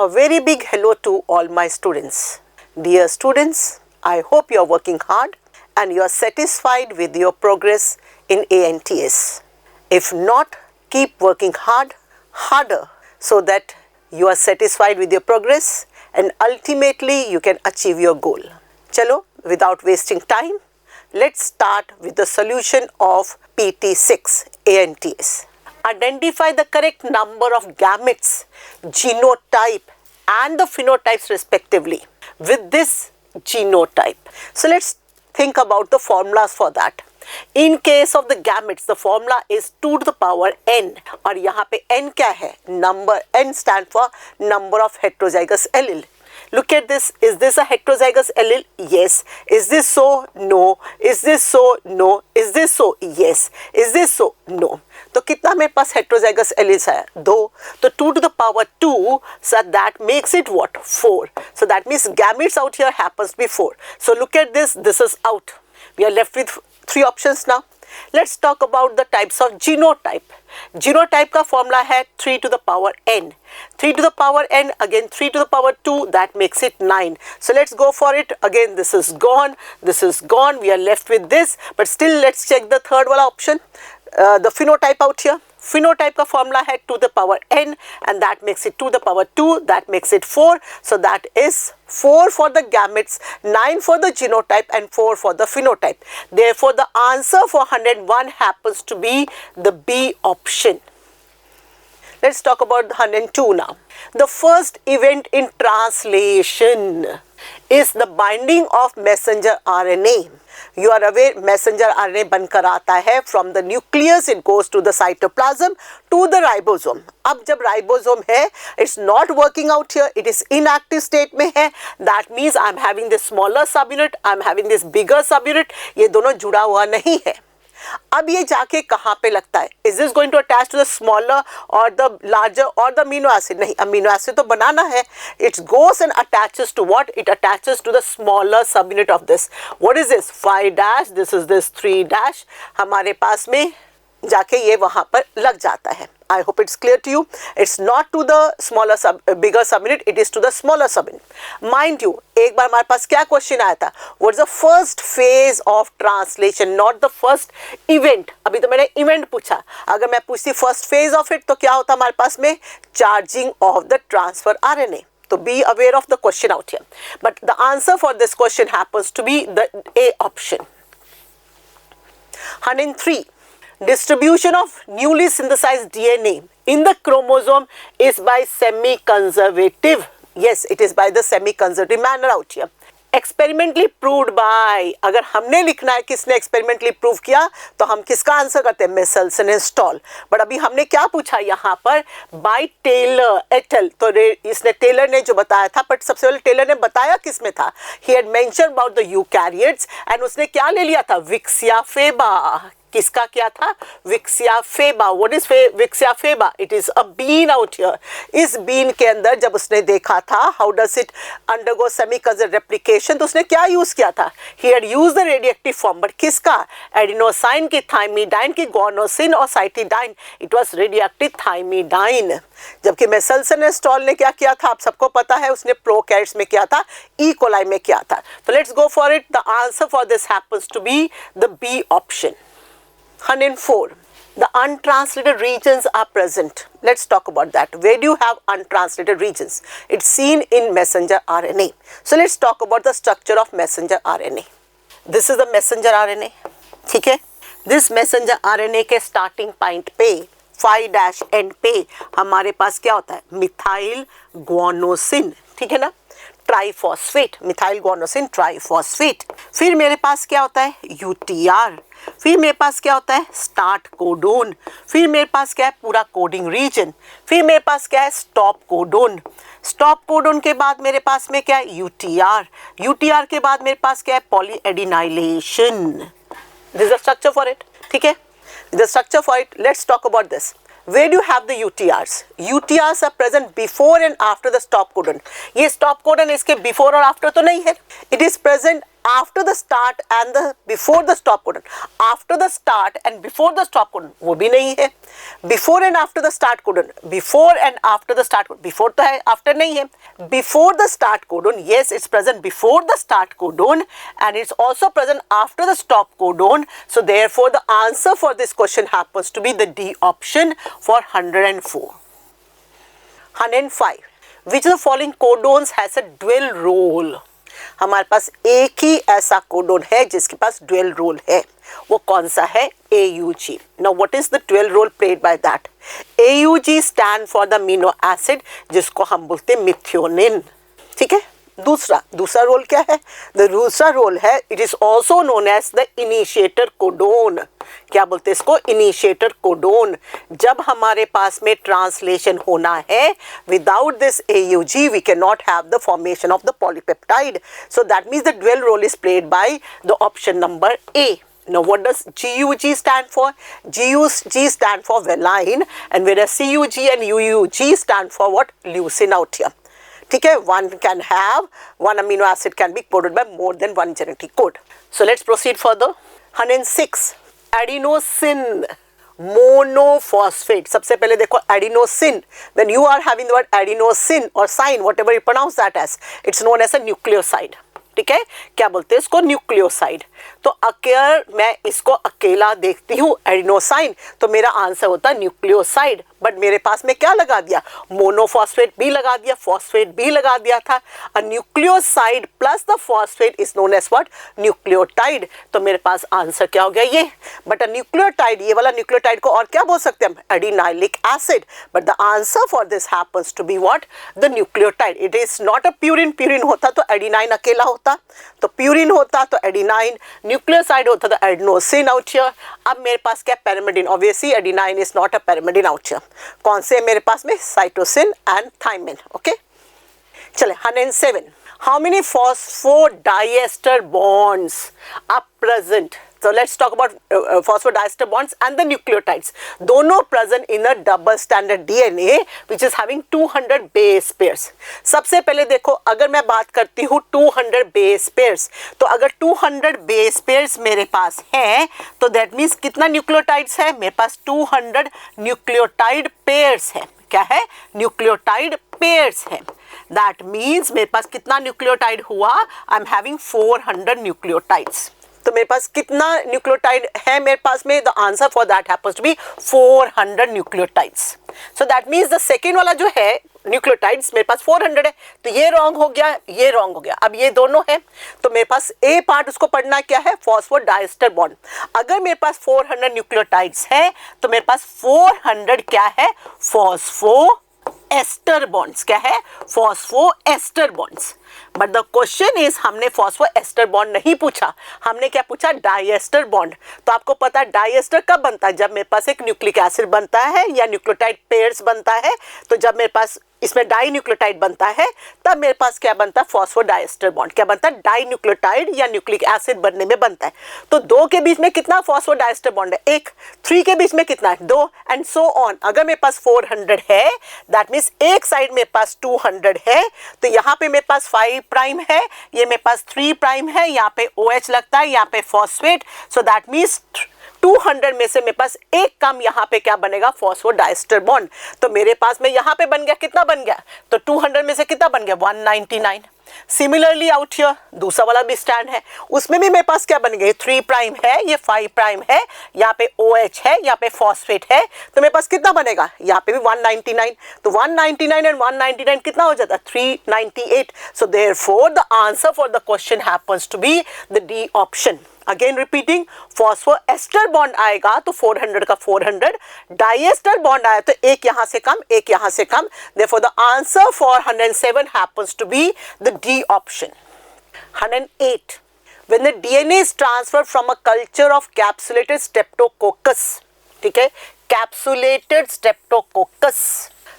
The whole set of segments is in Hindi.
A very big hello to all my students. Dear students, I hope you are working hard and you are satisfied with your progress in ANTS. If not, keep working harder so that you are satisfied with your progress and ultimately you can achieve your goal. Chalo, without wasting time, let's start with the solution of PT6 ANTS. Identify the correct number of gametes, genotype and the phenotypes respectively with this genotype. So let's think about the formulas for that. In case of the gametes, the formula is 2 to the power n और यहाँ पे n क्या है? Number, n stand for number of heterozygous allele. Look at this. Is this a heterozygous allele? Yes. Is this so? No. Is this so? No. Is this so? Yes. Is this so? No. तो कितना मेरे पास heterozygous alleles है? 2. तो 2 to the power 2, so that makes it what? 4. So that means gametes out here happens to be 4. So look at this. This is out. We are left with 3 options now. Let's talk about the types of genotype. Genotype का formula है 3 to the power n. 3 to the power n, again 3 to the power 2, that makes it 9. So let's go for it. Again, this is gone. This is gone. We are left with this. But still, let's check the third wala option. The phenotype out here. Phenotype का formula है 2 to the power n and that makes it 2 to the power 2, that makes it 4. So that is 4 for the gametes, 9 for the genotype and 4 for the phenotype. Therefore, the answer for 101 happens to be the B option. Let's talk about 102 now. The first event in translation is the binding of messenger RNA. You are aware messenger RNA बनकर आता है from the nucleus, it goes to the cytoplasm to the ribosome. अब जब ribosome है, it's not working out here, it is inactive state में है. That means I am having this smaller subunit, I am having this bigger subunit. ये दोनों जुड़ा हुआ नहीं है. अब ये जाके कहाँ पे लगता है? Is this going to attach to the smaller or the larger or the amino acid? नहीं, amino acid तो बनाना है. It goes and attaches to what? It attaches to the smaller subunit of this. What is this? 5 dash. This is this 3 dash. हमारे पास में जाके ये वहाँ पर लग जाता है. I hope it's clear to you. It's not to the bigger subunit. It is to the smaller subunit. Mind you, एक बार हमारे पास क्या question आया था? What's the first phase of translation? Not the first event. अभी तो मैंने event पूछा. अगर मैं पूछती first phase of it, तो क्या होता हमारे पास में? Charging of the transfer RNA. So be aware of the question out here. But the answer for this question happens to be the A option. 103. Distribution of newly synthesized DNA in the chromosome is by semi-conservative. Yes, it is by the semi-conservative manner out here. Experimentally proved by. अगर हमने लिखना है किसने experimentally prove किया तो हम किसका आंसर करते हैं? Michelson and Stahl. बट अभी हमने क्या पूछा यहाँ पर? By Taylor et al. तो इसने टेलर ने जो बताया था, बट सबसे पहले टेलर ने बताया किसमें था? He had mentioned about the eukaryotes and उसने क्या ले लिया था? Vixia faba. किसका क्या था? Vicia faba. What is Vicia faba? It is a bean out here. इस बीन के अंदर जब उसने देखा था how does it undergo semi conserve replication, तो उसने क्या यूज किया था? He had use the radioactive form. But किसका? एडिनोसाइन की, थाइमिडाइन की, गोनोसिन और cytidine. It was radioactive thymidine. जबकि मेसेल्सन एंड स्टॉल ने क्या किया था? आप सबको पता है, उसने प्रोकैरियोट्स में किया था, ई कोलाई में किया था. तो let's go for it. The answer for this happens to be the B option. 104. The untranslated regions are present. Let's talk about that. Where do you have untranslated regions? It's seen in messenger RNA. So let's talk about the structure of messenger RNA. This is the messenger RNA. ठीक है? This messenger RNA के starting point पे 5' पे हमारे पास क्या होता है? Methyl guanosine. ठीक है ना? ट्राइफॉस्फेट. Methyl guanosine triphosphate. फिर मेरे पास क्या होता है? यूटीआर. फिर मेरे पास क्या होता है? Start codon. फिर मेरे पास क्या है? पूरा कोडिंग रीजन. फिर मेरे पास क्या है? Stop codon. स्टॉप कोडोन के बाद मेरे पास में क्या है? यूटीआर. यूटीआर के बाद मेरे पास क्या है? Polyadenylation. This is the structure for it. ठीक है? The structure for it. Let's talk about this. Where do you have the UTRs? UTRs are present before and after the stop codon. ये stop codon इसके before और after तो नहीं है. It is present after the start and the before the stop codon, after the start and before the stop codon वो भी नहीं है, before and after the start codon, before and after the start, before तो है आफ्टर नहीं है, before the start codon, yes it's present before the start codon and it's also present after the stop codon, so therefore the answer for this question happens to be the D option for 104. 105. Which of the following codons has a dual role? हमारे पास एक ही ऐसा कोडोन है जिसके पास ड्यूअल रोल है, वो कौन सा है? AUG. Now what is the dual role played by that? AUG stand for the amino acid जिसको हम बोलते हैं मिथियोनिन, ठीक है। दूसरा रोल क्या है? द दूसरा रोल है, it is also known as the initiator codon. क्या बोलते हैं इसको? Initiator codon. जब हमारे पास में ट्रांसलेशन होना है, without this AUG we can not have the formation of the polypeptide, so that means the dual role is played by the option number A. Now what does GUG stand for? GUG stand for valine and whereas CUG and UUG stand for what? Leucine out here. ठीक है, one amino acid can be coded by more than one genetic code. So let's proceed further. 106. Adenosine monophosphate. सबसे पहले देखो adenosine. When you are having the word adenosine or sine, whatever you pronounce that as, it's known as a nucleoside. ठीक है, क्या बोलते हैं इसको? न्यूक्लियोसाइड। तो अगर मैं इसको अकेला देखती हूँ एडिनोसाइन, तो मेरा आंसर होता है न्यूक्लियोसाइड, बट मेरे पास में क्या लगा दिया? मोनोफॉस्फेट भी लगा दिया, फॉस्फेट भी लगा दिया था। A nucleoside plus the phosphate is known as what? Nucleotide. तो मेरे पास आंसर क्या हो गया? ये। बट अ न्यूक्लियोटाइड, ये वाला न्यूक्लियोटाइड को और क्या बोल सकते हैं हम? Adenylic acid. But the answer for this happens to be what? The nucleotide. It is not a purine. Purine होता तो एडिनाइन अकेला होता, तो प्यूरिन होता तो एडिनाइन, न्यूक्लियोसाइड होता तो एडिनोसिन आउट हियर। अब मेरे पास क्या? Pyrimidine. Obviously adenine is not a pyrimidine out here. कौन से मेरे पास में? Cytosine and thymine. ओके, चले 107. How many phosphodiester bonds are present? So let's talk about phosphodiester bonds and the nucleotides. दोनों present in a double stranded DNA which is having 200 base pairs. सबसे पहले देखो, अगर मैं बात करती हूँ 200 base pairs, तो अगर 200 base pairs मेरे पास है, तो that means कितना nucleotides है? मेरे पास 200 nucleotide pairs है। क्या है? न्यूक्लियोटाइड पेयर्स है। दैट मीन्स मेरे पास कितना न्यूक्लियोटाइड हुआ? I am having 400 nucleotides. तो मेरे पास कितना न्यूक्लियोटाइड है मेरे पास में? The answer for that happens to be 400 nucleotides. So that means the second वाला जो है न्यूक्लियोटाइड्स मेरे पास 400 है, तो ये रॉन्ग हो गया, ये रॉन्ग हो गया। अब ये दोनों है, तो मेरे पास ए पार्ट उसको पढ़ना क्या है? Phosphodiester bond. अगर मेरे पास 400 न्यूक्लियोटाइड्स है, तो मेरे पास 400 क्या है? Phospho ester bonds. क्या है? Phospho ester bonds. But the question is, हमने फॉस्फो एस्टर बॉन्ड नहीं पूछा, हमने क्या पूछा? Diester bond. तो आपको पता है डाइएस्टर कब बनता है? जब मेरे पास एक न्यूक्लिक एसिड बनता है या न्यूक्लियोटाइड पेयर्स बनता है। तो जब मेरे पास इसमें डाई न्यूक्लियोटाइड बनता है, तब मेरे पास क्या बनता है? Phosphodiester bond. क्या बनता है? डाई न्यूक्लियोटाइड या न्यूक्लिक एसिड बनने में बनता है। तो 2 के बीच में कितना फॉस्फोडाइस्टर बॉन्ड है? 1। 3 के बीच में कितना है? 2 एंड सो ऑन। अगर मेरे पास 400 है, दैट मीन्स एक साइड मेरे पास 200 है, तो यहाँ पे मेरे पास 5 प्राइम है, ये मेरे पास 3 प्राइम है, यहाँ पे OH लगता है, यहाँ पे फॉस्फेट। सो दैट मीन्स 200 में से मेरे पास एक कम यहाँ पे क्या बनेगा? Phosphodiester bond. तो मेरे पास में यहाँ पे बन गया, कितना बन गया? तो 200 में से कितना बन गया? 199। सिमिलरली आउट हियर दूसरा वाला भी स्टैंड है, उसमें भी मेरे पास क्या बन गया? 3 प्राइम है, ये 5 प्राइम है, यहाँ पे OH है, यहाँ पे फॉस्फेट है, तो मेरे पास कितना बनेगा? यहाँ पे भी 199। तो 199 एंड 199 कितना हो जाता? 398। So therefore the answer for the question happens to be the D option. Again repeating, phosphoester bond आएगा तो 400 का 400, डाइएस्टर बॉन्ड आया तो एक यहां से कम, एक यहां से कम। Therefore the answer for 107 happens to be the D option. 108. When the DNA is transferred from a culture of capsulated streptococcus, ठीक है, कैप्सुलेटेड स्ट्रेप्टोकोकस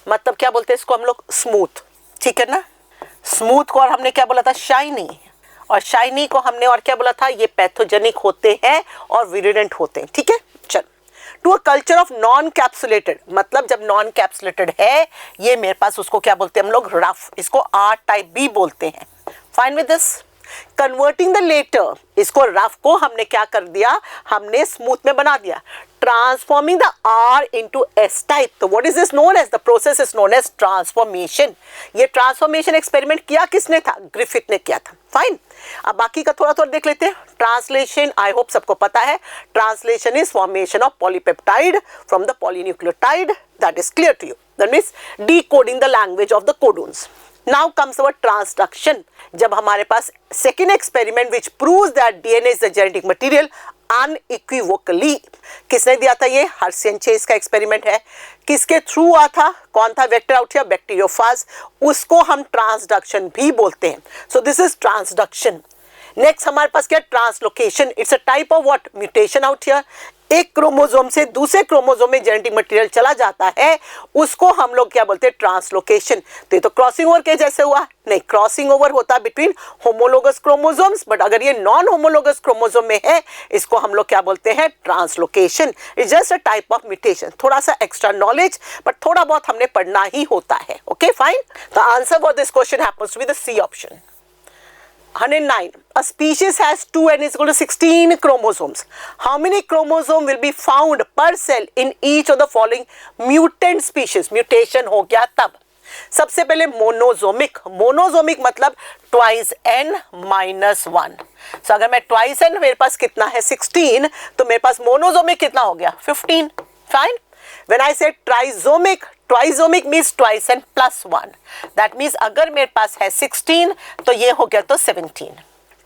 मतलब क्या बोलते हैं इसको हम लोग? स्मूथ, ठीक है ना। स्मूथ को और हमने क्या बोला था? शाइनी। और शाइनी को हमने और क्या बोला था? ये पैथोजेनिक होते हैं और विरुलेंट होते हैं, ठीक है। चल, to a culture of non capsulated मतलब जब नॉन कैप्सुलेटेड है, ये मेरे पास उसको क्या बोलते हैं हम लोग? रफ। इसको R टाइप भी बोलते हैं। Fine with this. Converting the letter, इसको रफ को हमने क्या कर दिया, हमने स्मूथ में बना दिया, transforming the R into S type. तो what is this known as, the process is known as transformation. ये ट्रांसफॉर्मेशन एक्सपेरिमेंट किया किसने था, ग्रिफिथ ने किया था। फाइन, अब बाकी का थोड़ा थोड़ा देख लेते हैं। ट्रांसलेशन, आई होप सबको पता है, translation is formation of polypeptide from the polynucleotide, that is clear to you, that means decoding the language of the codons. Now comes our transduction. जब हमारे पास second experiment which proves that DNA is the genetic material unequivocally, किसने दिया था ये, हर्शियन चेस का एक्सपेरिमेंट है। किसके थ्रू हुआ था, कौन था, वेक्टर आउट हियर, बैक्टीरियोफाज, उसको हम ट्रांसडक्शन भी बोलते हैं। सो दिस इज ट्रांसडक्शन। नेक्स्ट हमारे पास क्या, translocation, it's a type of what, mutation out here. एक क्रोमोसोम से दूसरे क्रोमोसोम में जेनेटिक मटेरियल चला जाता है, उसको हम लोग क्या बोलते हैं, ट्रांसलोकेशन। तो ये तो क्रॉसिंग ओवर के जैसे हुआ, नहीं, क्रॉसिंग ओवर होता है बिटवीन होमोलोगस क्रोमोसोम्स, बट अगर ये नॉन होमोलोगस क्रोमोसोम में है, इसको हम लोग क्या बोलते हैं, translocation. It's just a type of mutation. थोड़ा सा एक्स्ट्रा नॉलेज, बट थोड़ा बहुत हमने पढ़ना ही होता है। Okay fine, the answer for this question happens to be the C option. 109. A species has 2n is equal to 16 chromosomes. How many chromosomes will be found per cell in each of the following mutant species? Mutation हो गया तब। सबसे पहले मोनोजोमिक, मोनोजोमिक मतलब ट्वाइस n माइनस 1। सो अगर मैं ट्वाइस n, मेरे पास कितना है 16, तो मेरे पास मोनोजोमिक कितना हो गया 15। Fine, when I say trisomic, trisomic means twice n plus 1, that means अगर मेरे पास है 16 तो ये हो गया तो 17।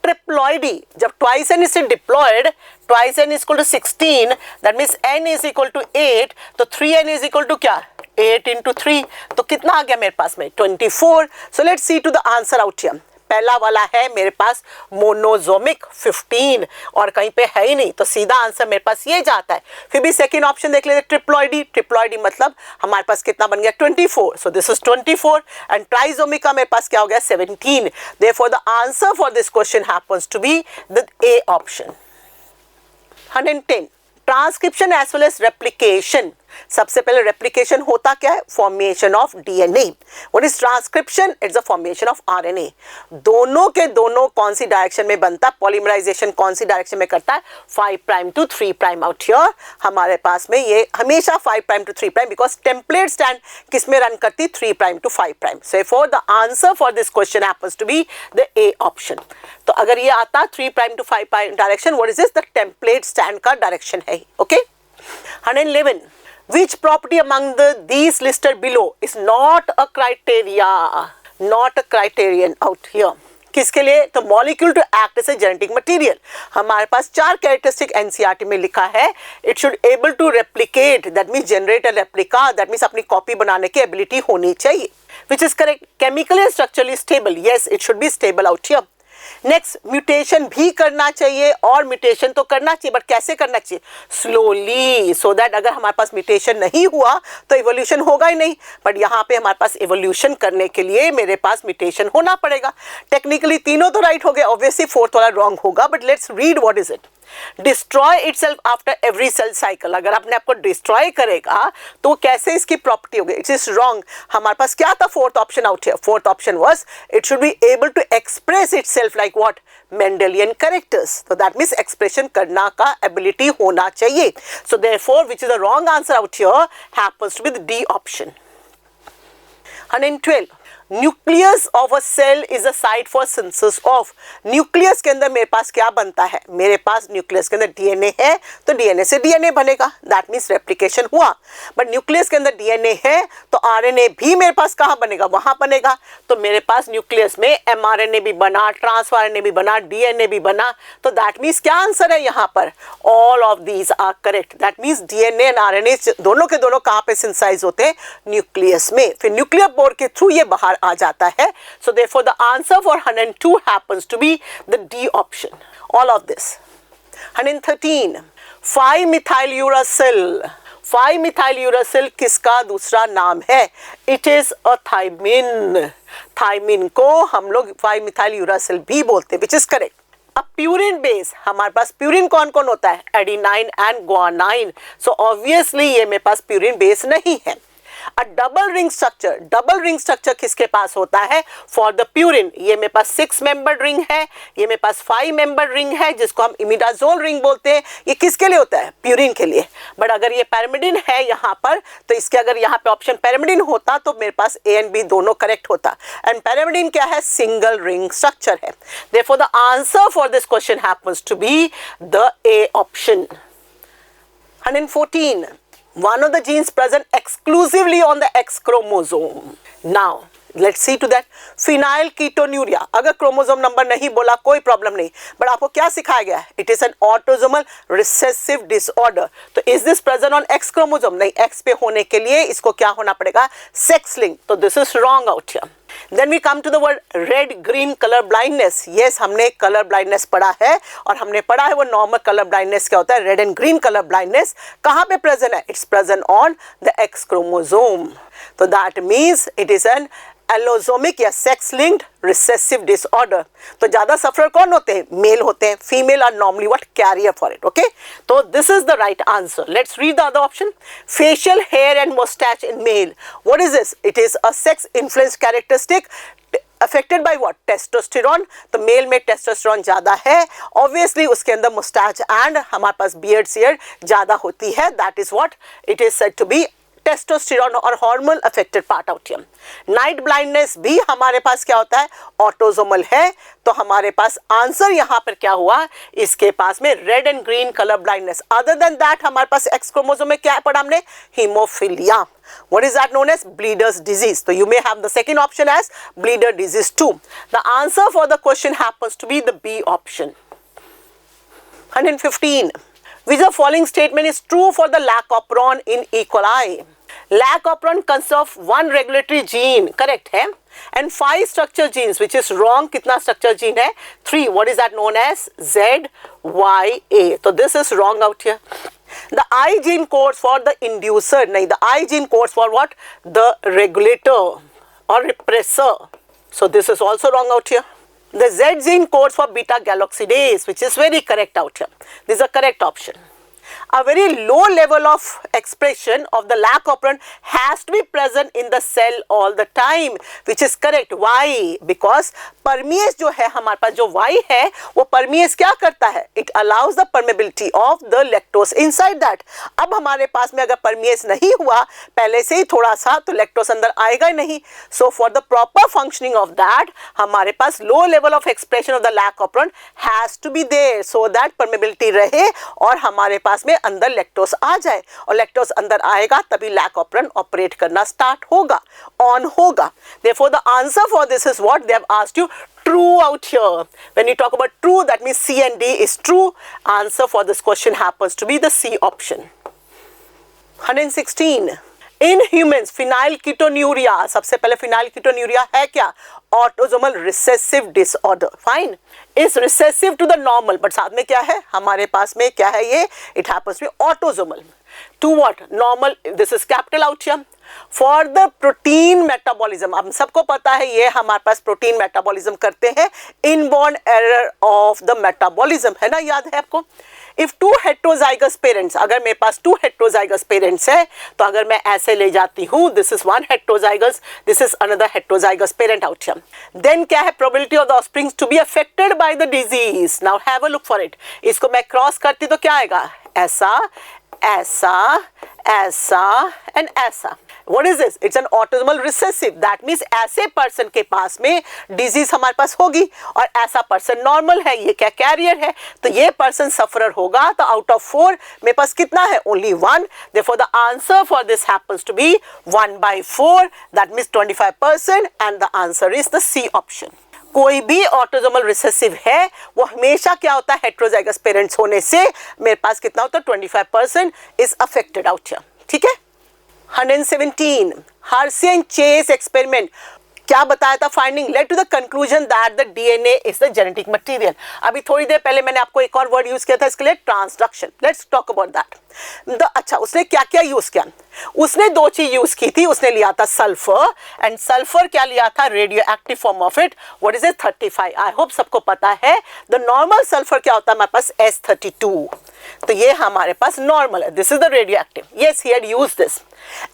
ट्रिप्लॉइडी, जब twice n is diploid, twice n is equal to 16, that means n is equal to 8, तो 3n इज इक्वल टू क्या, 8 into 3, तो कितना आ गया मेरे पास में 24। So let's see to the answer out here. पहला वाला है मेरे पास मोनोजोमिक 15 और कहीं पे है ही नहीं, तो सीधा आंसर मेरे पास ये जाता है। फिर भी सेकंड ऑप्शन देख लेते, ट्रिप्लॉइडी, ट्रिप्लॉइडी मतलब हमारे पास कितना बन गया 24, so this is 24, and trisomic का मेरे पास क्या हो गया 17। Therefore the answer for this question happens to be the A option. 110. Transcription as well as replication. सबसे पहले रेप्लिकेशन होता क्या है, formation of DNA. What is transcription, it's a formation of RNA. दोनों के दोनों कौन सी डायरेक्शन में बनता है, पॉलीमराइजेशन कौन सी डायरेक्शन में करता है, 5 prime to 3 prime. Out here हमारे पास में ये हमेशा 5 prime to 3 prime, because template strand किस में रन करती, 3 prime to 5 prime. So for the answer for this question happens to be the A option. तो अगर ये आता 3 prime to 5 prime direction, what is this, the template strand का डायरेक्शन है। Okay 111. Which property among these listed below is not a criteria, not a criterion out here? किसके लिए, तो molecule to act as a genetic material. हमारे पास 4 कैरेक्टरिस्टिक एनसीईआरटी में लिखा है, it should able to replicate, that means generate a replica, दैट मीन्स अपनी कॉपी बनाने की एबिलिटी होनी चाहिए, which is correct. Chemically and structurally stable, yes it should be stable out here. Next, mutation भी करना चाहिए, और म्यूटेशन तो करना चाहिए, बट कैसे करना चाहिए, स्लोली, सो दैट अगर हमारे पास म्यूटेशन नहीं हुआ तो इवोल्यूशन होगा ही नहीं, बट यहाँ पे हमारे पास इवोल्यूशन करने के लिए मेरे पास म्यूटेशन होना पड़ेगा। टेक्निकली तीनों तो राइट हो गए, ऑब्वियसली फोर्थ वाला रॉन्ग होगा, but let's read what is it. Destroy itself after every cell cycle, अगर अपने आप को डिस्ट्रॉय करेगा तो कैसे इसकी प्रॉपर्टी होगी, इट इज रॉन्ग। हमारे पास क्या था fourth option out here, fourth option was it should be able to express itself like what, Mendelian characters, तो दैट मीन्स एक्सप्रेशन करना का एबिलिटी होना चाहिए। So therefore which is the wrong answer out here happens to be the D option. 112. Nucleus of a cell is a site for synthesis of. Nucleus के अंदर मेरे पास क्या बनता है, मेरे पास न्यूक्लियस के अंदर डीएनए है, तो डीएनए से डीएनए बनेगा, दैट मीन्स रेप्लिकेशन हुआ। बट न्यूक्लियस के अंदर डीएनए है तो आरएनए भी मेरे पास कहाँ बनेगा, वहां बनेगा। तो मेरे पास न्यूक्लियस में एमआरएनए भी बना, ट्रांसफर आरएनए भी बना, डीएनए भी बना, तो दैट मीन्स क्या आंसर है यहाँ पर, all of these are correct. That means DNA and RNA दोनों के दोनों कहाँ पे सिंथेसाइज होते हैं, न्यूक्लियस में, फिर न्यूक्लियर पोर के थ्रू ये बाहर आ जाता है। So therefore the answer for 102 happens to be the D option, all of this. 113. 5-methyl-uracil. 5-methyl-uracil किसका दूसरा नाम है, it is a thymine. Thymine को हम लोग 5-methyl-uracil भी बोलते हैं, which is correct. अब प्यूरिन बेस, हमारे पास प्यूरिन कौन कौन होता है, adenine and guanine, so obviously ये मेरे पास प्यूरिन बेस नहीं है। अ डबल रिंग स्ट्रक्चर किसके पास होता है? For the purine. ये मेरे पास 6 मेंबर्ड रिंग है, ये मेरे पास 5 मेंबर्ड रिंग है जिसको हम इमिडाजोल रिंग बोलते हैं। ये किसके लिए होता है? प्यूरिन के लिए। बट अगर ये पैरामिडिन है यहाँ पर, तो इसके अगर यहाँ पे ऑप्शन पैरामिडिन होता तो मेरे पास ए एंड बी दोनों करेक्ट होता। एंड पैरामिडिन क्या है? सिंगल रिंग स्ट्रक्चर है। Therefore the answer for this question happens to be the A option. 114. One of the genes present exclusively on the X chromosome. Now let's see to that. Phenylketonuria. अगर क्रोमोसोम नंबर नहीं बोला कोई प्रॉब्लम नहीं, बट आपको क्या सिखाया गया है? It is an autosomal recessive disorder. तो is this present on X chromosome? नहीं, एक्स पे होने के लिए इसको क्या होना पड़ेगा? Sex linked. तो this is wrong out here. Then we come to the word red green color blindness. Yes, हमने color blindness पढ़ा है और हमने पढ़ा है वो normal color blindness क्या होता है? Red and green color blindness कहाँ पे present है? It's present on the X chromosome. So that means it is an allosomic या सेक्स लिंक्ड रिसेसिव डिसऑर्डर। तो ज्यादा सफरर कौन होते हैं? मेल होते हैं। Female are normally what? Carrier for it. Okay, तो this is the right answer. Let's read the other option. Facial hair and moustache in male, what is this? It is a sex influence characteristic affected by what? Testosterone. तो मेल में टेस्टोस्टेरोन ज्यादा है, ऑब्वियसली उसके अंदर मुस्टैच एंड हमारे पास बियर्ड सियर्ड ज्यादा होती है। That is what it is said to be testosterone और hormone affected part out here. Night blindness भी हमारे पास क्या होता है? ऑटोसोमल है। तो हमारे पास आंसर यहाँ पर क्या हुआ? इसके पास में red and green colour blindness. Other than that हमारे पास एक्स क्रोमोसोम में क्या पढ़ा हमने? Haemophilia. What is that known as? Bleeder's disease. So you may have the second option as bleeder disease too. The answer for the question happens to be the B option. 115. Which of the following statement is true for the lack of operon in E. coli? Lack of operon consists of one regulatory gene, correct है, and 5 structure genes, which is wrong. कितना structure gene है? 3. What is that known as? ZYA. So this is wrong out here. The I gene codes for the inducer. नहीं, the I gene codes for what? The regulator or repressor. So this is also wrong out here. The Z gene codes for beta galactosidase, which is very correct out here. This is a correct option. A very low level of expression of the lac operon has to be present in the cell all the time, which is correct. Why? Because permease जो है हमारे पास जो Y है वो permease क्या करता है? It allows the permeability of the lactose inside that. अब हमारे पास में अगर permease नहीं हुआ पहले से ही थोड़ा सा तो lactose अंदर आएगा ही नहीं. So for the proper functioning of that हमारे पास low level of expression of the lac operon has to be there so that permeability रहे और हमारे पास में अंदर लैक्टोस आ जाए और लैक्टोस अंदर आएगा तभी लैक ऑपरेंट ऑपरेट करना स्टार्ट होगा, ऑन होगा. Therefore the answer for this is what they have asked you, true out here. When you talk about true, that means C and D is true. Answer for this question happens to be the C option. 116. In humans phenylketonuria, सबसे पहले phenylketonuria है क्या? Autosomal recessive disorder. Fine. Is recessive to the normal, but साथ में क्या है? हमारे पास में क्या है ये? It happens to be autosomal. To what? Normal. This is capital out here. For the protein metabolism, अब सबको पता है ये हमारे पास प्रोटीन मेटाबॉलिज्म करते हैं. Inborn error of the metabolism है ना, याद है आपको? If two heterozygous parents, अगर मेरे पास 2 heterozygous parents है तो अगर मैं ऐसे ले जाती हूँ, this is one heterozygous, this is another heterozygous parent out here. Then क्या है? Probability of the offspring to be affected by the disease. Now have a look for it. इसको मैं क्रॉस करती तो क्या आएगा? ऐसा, ऐसा, ऐसा and ऐसा. What is this? It's an autosomal recessive. That means ऐसे पर्सन के पास में डिजीज हमारे पास होगी और ऐसा पर्सन नॉर्मल है, ये क्या कैरियर है, तो ये पर्सन सफरर होगा. तो आउट ऑफ 4 मेरे पास कितना है? Only 1. Therefore the answer for this happens to be 1/4. That means 25% and the answer is the C option. कोई भी ऑटोसोमल रिसेसिव है वो हमेशा क्या होता है? हेट्रोजाइगस पेरेंट्स होने से मेरे पास कितना होता है? 25% इज अफेक्टेड आउट हियर. ठीक है. 117. Hershey and Chase experiment क्या बताया था? Finding led to the conclusion that the DNA is the genetic material. अभी थोड़ी देर पहले मैंने आपको एक और वर्ड यूज किया था इसके लिए, transduction. Let's talk about that. अच्छा, उसने क्या क्या यूज किया? उसने 2 चीज यूज की थी. उसने लिया था सल्फर एंड सल्फर क्या लिया था? Radio active form of it. What is it? 35. I hope सबको पता है. द नॉर्मल सल्फर क्या होता है हमारे पास? S32. तो ये हमारे पास नॉर्मल है. This is the radio active. Yes, he had used this.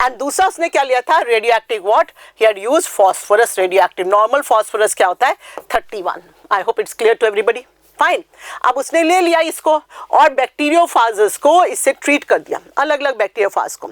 And दूसरा उसने क्या लिया था, radio active what, he had used phosphorus radio active. Normal phosphorus क्या होता है 31। I hope it's clear to everybody, fine. अब उसने ले लिया इसको और बैक्टीरियोफाजेस को इससे ट्रीट कर दिया, अलग अलग बैक्टीरियोफाज को।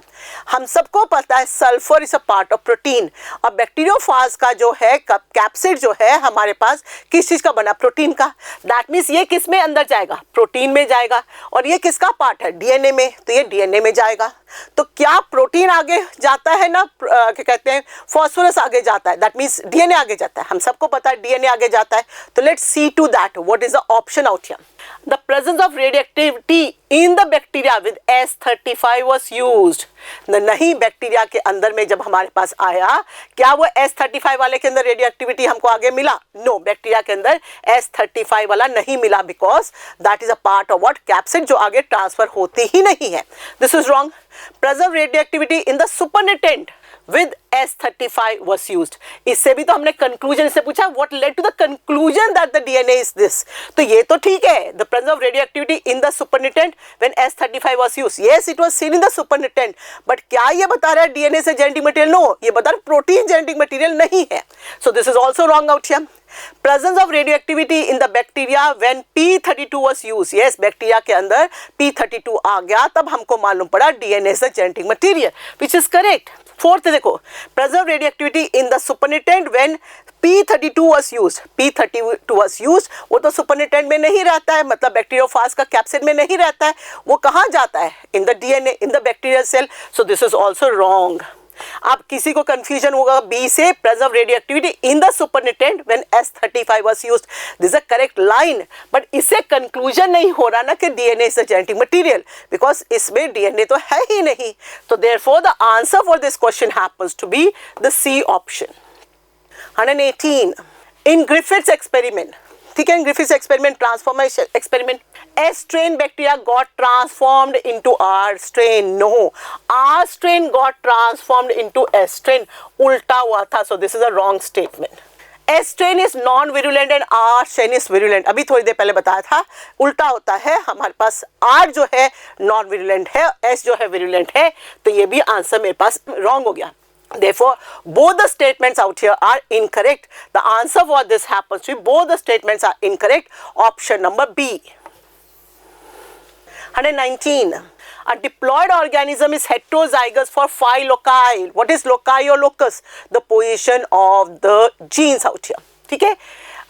हम सबको पता है sulphur is a part of protein, और बैक्टीरियोफाज का जो है कैप्सिड जो है हमारे पास किस चीज का बना, प्रोटीन का। दैट मीन्स ये किस में अंदर जाएगा, प्रोटीन में जाएगा। और ये किसका पार्ट है, डीएनए में, तो ये डीएनए में जाएगा। तो क्या प्रोटीन आगे जाता है ना, क्या कहते हैं, फॉस्फोरस आगे जाता है, दैट मीन्स डीएनए आगे जाता है। हम सबको पता है डीएनए आगे जाता है। तो let's see to that what is the option out here. The presence of radioactivity in the bacteria with S35 was used. नहीं, बैक्टीरिया के अंदर में जब हमारे पास आया, क्या वो S35 वाले के अंदर रेडियो एक्टिविटी हमको आगे मिला? नो, बैक्टीरिया के अंदर S35 वाला नहीं मिला, because that is a part of what, capsid, जो आगे ट्रांसफर होती ही नहीं है। This is wrong. Present radio activity in the supernatant with S35 was used. इससे भी तो हमने कंक्लूजन से पूछा, what led to the conclusion that the DNA is this? तो ये तो ठीक है, the presence of radioactivity in the supernatant when S35 was used. Yes, it was seen in the supernatant. But क्या ये बता रहा है DNA से genetic material? No, ये बता रहा है प्रोटीन genetic material नहीं है. So this is also wrong out here. Presence of radioactivity in the bacteria when P32 was used. Yes, bacteria के अंदर P32 आ गया, तब हमको मालूम पड़ा DNA is the genetic material, which is correct. Fourth देखो, preserve radioactivity in the supernatant when P32 was used. P32 was used, वो तो supernatant में नहीं रहता है, मतलब बैक्टीरियोफाज का कैप्सिड में नहीं रहता है, वो कहाँ जाता है, in the DNA, in the bacterial cell. So this is also wrong. अब किसी को कंफ्यूजन होगा बी से, preserve radioactivity in the supernatant when S35 was used. This is a correct line, but इससे कंक्लूजन नहीं हो रहा ना कि DNA is a genetic material, because इसमें DNA तो है ही नहीं. तो therefore the answer for this question happens to be the C option. 118. In Griffith's experiment, ठीक है, Griffiths experiment, transformation experiment, S strain bacteria got transformed into R strain. No, R strain got transformed into S strain. उल्टा हुआ था, so this is a wrong statement. S strain is non-virulent and R strain is virulent. अभी थोड़ी देर पहले बताया था, उल्टा होता है, हमारे पास R जो है non-virulent है, S जो है virulent है, तो ये भी आंसर मेरे पास wrong हो गया. Therefore, both the statements out here are incorrect. The answer for this happens to be both the statements are incorrect. Option number B. 119. A diploid organism is heterozygous for 5 loci. What is loci or locus? The position of the genes out here. ठीक है?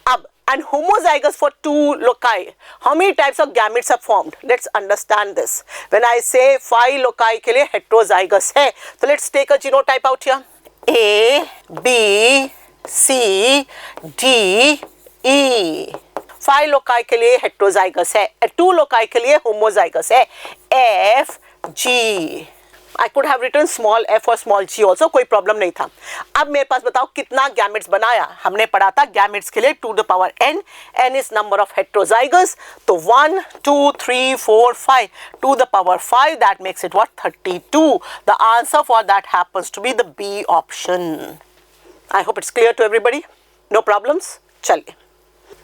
अब and homozygous for 2 loci. How many types of gametes are formed? Let's understand this. When I say 5 loci के लिए heterozygous है, so let's take a genotype out here. A, B, C, D, E. 5 loci के लिए heterozygous है, 2 loci के लिए homozygous है, F, G. I could have written small f और small g also, कोई प्रॉब्लम नहीं था. अब मेरे पास बताओ कितना गैमेट्स बनाया. हमने पढ़ा था गैमेट्स के लिए 2 to the power n, n is number of heterozygous, तो 1, 2, 3, 4, 5, 2 to the power 5, that makes it what, 32. The answer for that happens to be the B option. I hope it's clear to everybody. No problems. चलिए.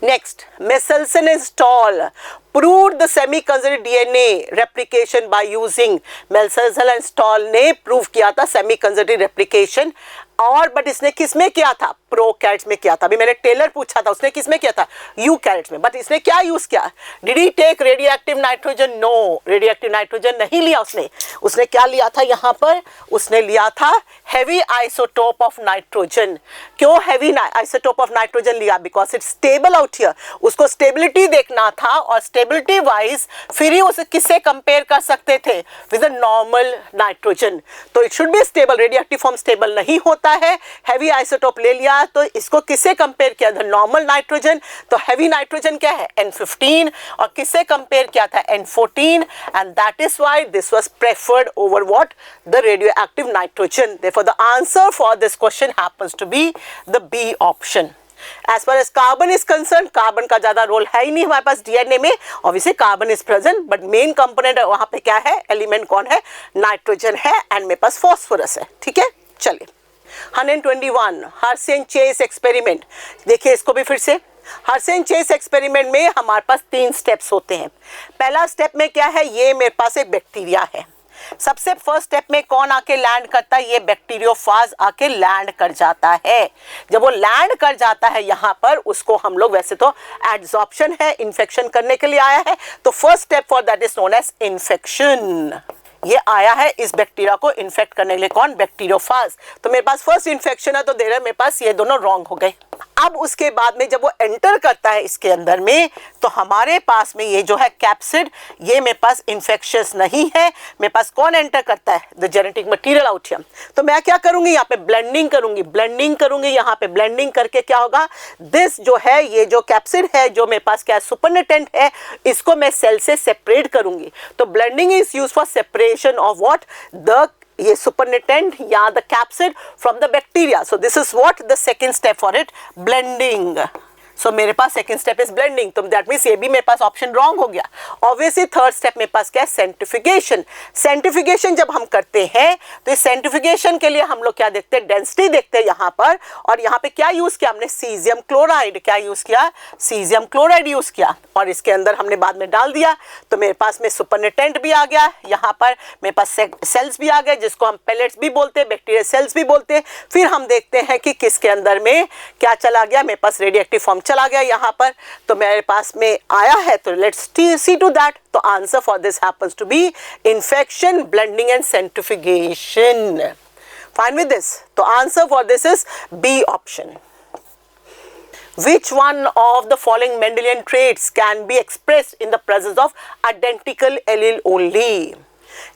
Next, Messelson and Stahl proved the semi-conjugated DNA replication by using Messelson and Stahl ने प्रूव किया था semi-conjugated replication, और बट इसने किस में किया था, प्रोकैरियोट्स में किया था. अभी मैंने टेलर पूछा था उसने किस में किया था, यूकैरियोट्स में. बट इसने क्या यूज किया, did he take radio active nitrogen? No, radio active nitrogen नहीं लिया उसने क्या लिया था यहाँ पर, उसने लिया था हैवी आइसोटोप ऑफ नाइट्रोजन. क्यों हैवी आइसोटोप ऑफ नाइट्रोजन लिया, because it's stable out here. उसको स्टेबिलिटी देखना था, और स्टेबिलिटी वाइज फिर ही उसे किससे कंपेयर कर सकते थे, विद अ नॉर्मल नाइट्रोजन. तो it should be stable, radio active form stable नहीं होता है. हैवी आइसोटोप ले लिया, तो इसको किससे कंपेयर किया था, नॉर्मल नाइट्रोजन. तो हैवी नाइट्रोजन क्या है, N15, और किससे कंपेयर किया था, N14, and that is why this was preferred over what, the radioactive nitrogen. Therefore the answer for this question happens to be the B option. As far as carbon is concerned, carbon का ज्यादा रोल है ही नहीं हमारे पास डीएनए में. Obviously carbon is present, but main component वहां पे क्या है, एलिमेंट कौन है, नाइट्रोजन है, एंड मेरे पास फॉस्फोरस है. ठीक है, चलिए. 121 हर्शे एंड चेस एक्सपेरिमेंट. देखिए इसको भी फिर से. हर्शे एंड चेस एक्सपेरिमेंट में हमारे पास 3 स्टेप्स होते हैं. पहला स्टेप में क्या है, ये मेरे पास एक बैक्टीरिया है, सबसे फर्स्ट स्टेप में कौन आके लैंड करता है? ये बैक्टीरियोफाज आके लैंड कर जाता है। जब वो लैंड कर जाता है यहाँ पर, उसको हम लोग, वैसे तो एड्सॉर्प्शन है, इन्फेक्शन करने के लिए आया है, तो first step for that is known as infection. ये आया है इस बैक्टीरिया को इन्फेक्ट करने के लिए, कौन? बैक्टीरियोफाज। तो मेरे पास फर्स्ट इन्फेक्शन है, तो दे रहे मेरे पास ये दोनों रॉन्ग हो गए। अब उसके बाद में जब वो एंटर करता है इसके अंदर में, तो हमारे पास में ये जो है कैप्सिड, ये मेरे पास इन्फेक्शियस नहीं है। मेरे पास कौन एंटर करता है? The genetic material out here. तो मैं क्या करूंगी? यहाँ पे ब्लेंडिंग करूंगी, यहाँ पे ब्लेंडिंग करके क्या होगा? दिस जो है, ये जो कैप्सिड है, जो मेरे पास क्या सुपरनेटेंट है, इसको मैं सेल से सेपरेट करूंगी। तो blending is use for separation of what? The ये सुपरनेटेंट या the capsid from the bacteria. So this is what the second step for it, blending. So मेरे पास सेकंड स्टेप इज ब्लेंडिंग, तो दैट मीन्स ये भी मेरे पास ऑप्शन रॉन्ग हो गया। ऑब्वियसली थर्ड स्टेप मेरे पास क्या है? सेंट्रिफिकेशन। सेंट्रिफिकेशन जब हम करते हैं तो इस सेंट्रिफिकेशन के लिए हम लोग क्या देखते हैं? डेंसिटी देखते हैं यहाँ पर। और यहाँ पे क्या यूज किया हमने? Caesium chloride. क्या यूज किया? सीजियम क्लोराइड यूज किया, और इसके अंदर हमने बाद में डाल दिया। तो मेरे पास में सुपरनेटेंट भी आ गया, यहाँ पर मेरे पास सेल्स भी आ गए, जिसको हम पेलेट्स भी बोलते हैं, बैक्टीरियल सेल्स भी बोलते हैं। फिर हम देखते हैं कि किसके अंदर में क्या चला गया? मेरे पास रेडियोएक्टिव फॉर्म चला गया यहाँ पर, तो मेरे पास में आया है। तो लेट्स सी टू दैट। तो answer for this happens to be infection, blending and centrification. Fine with this? तो answer for this is B option. Which one of the following Mendelian traits can be expressed in the presence of identical allele only?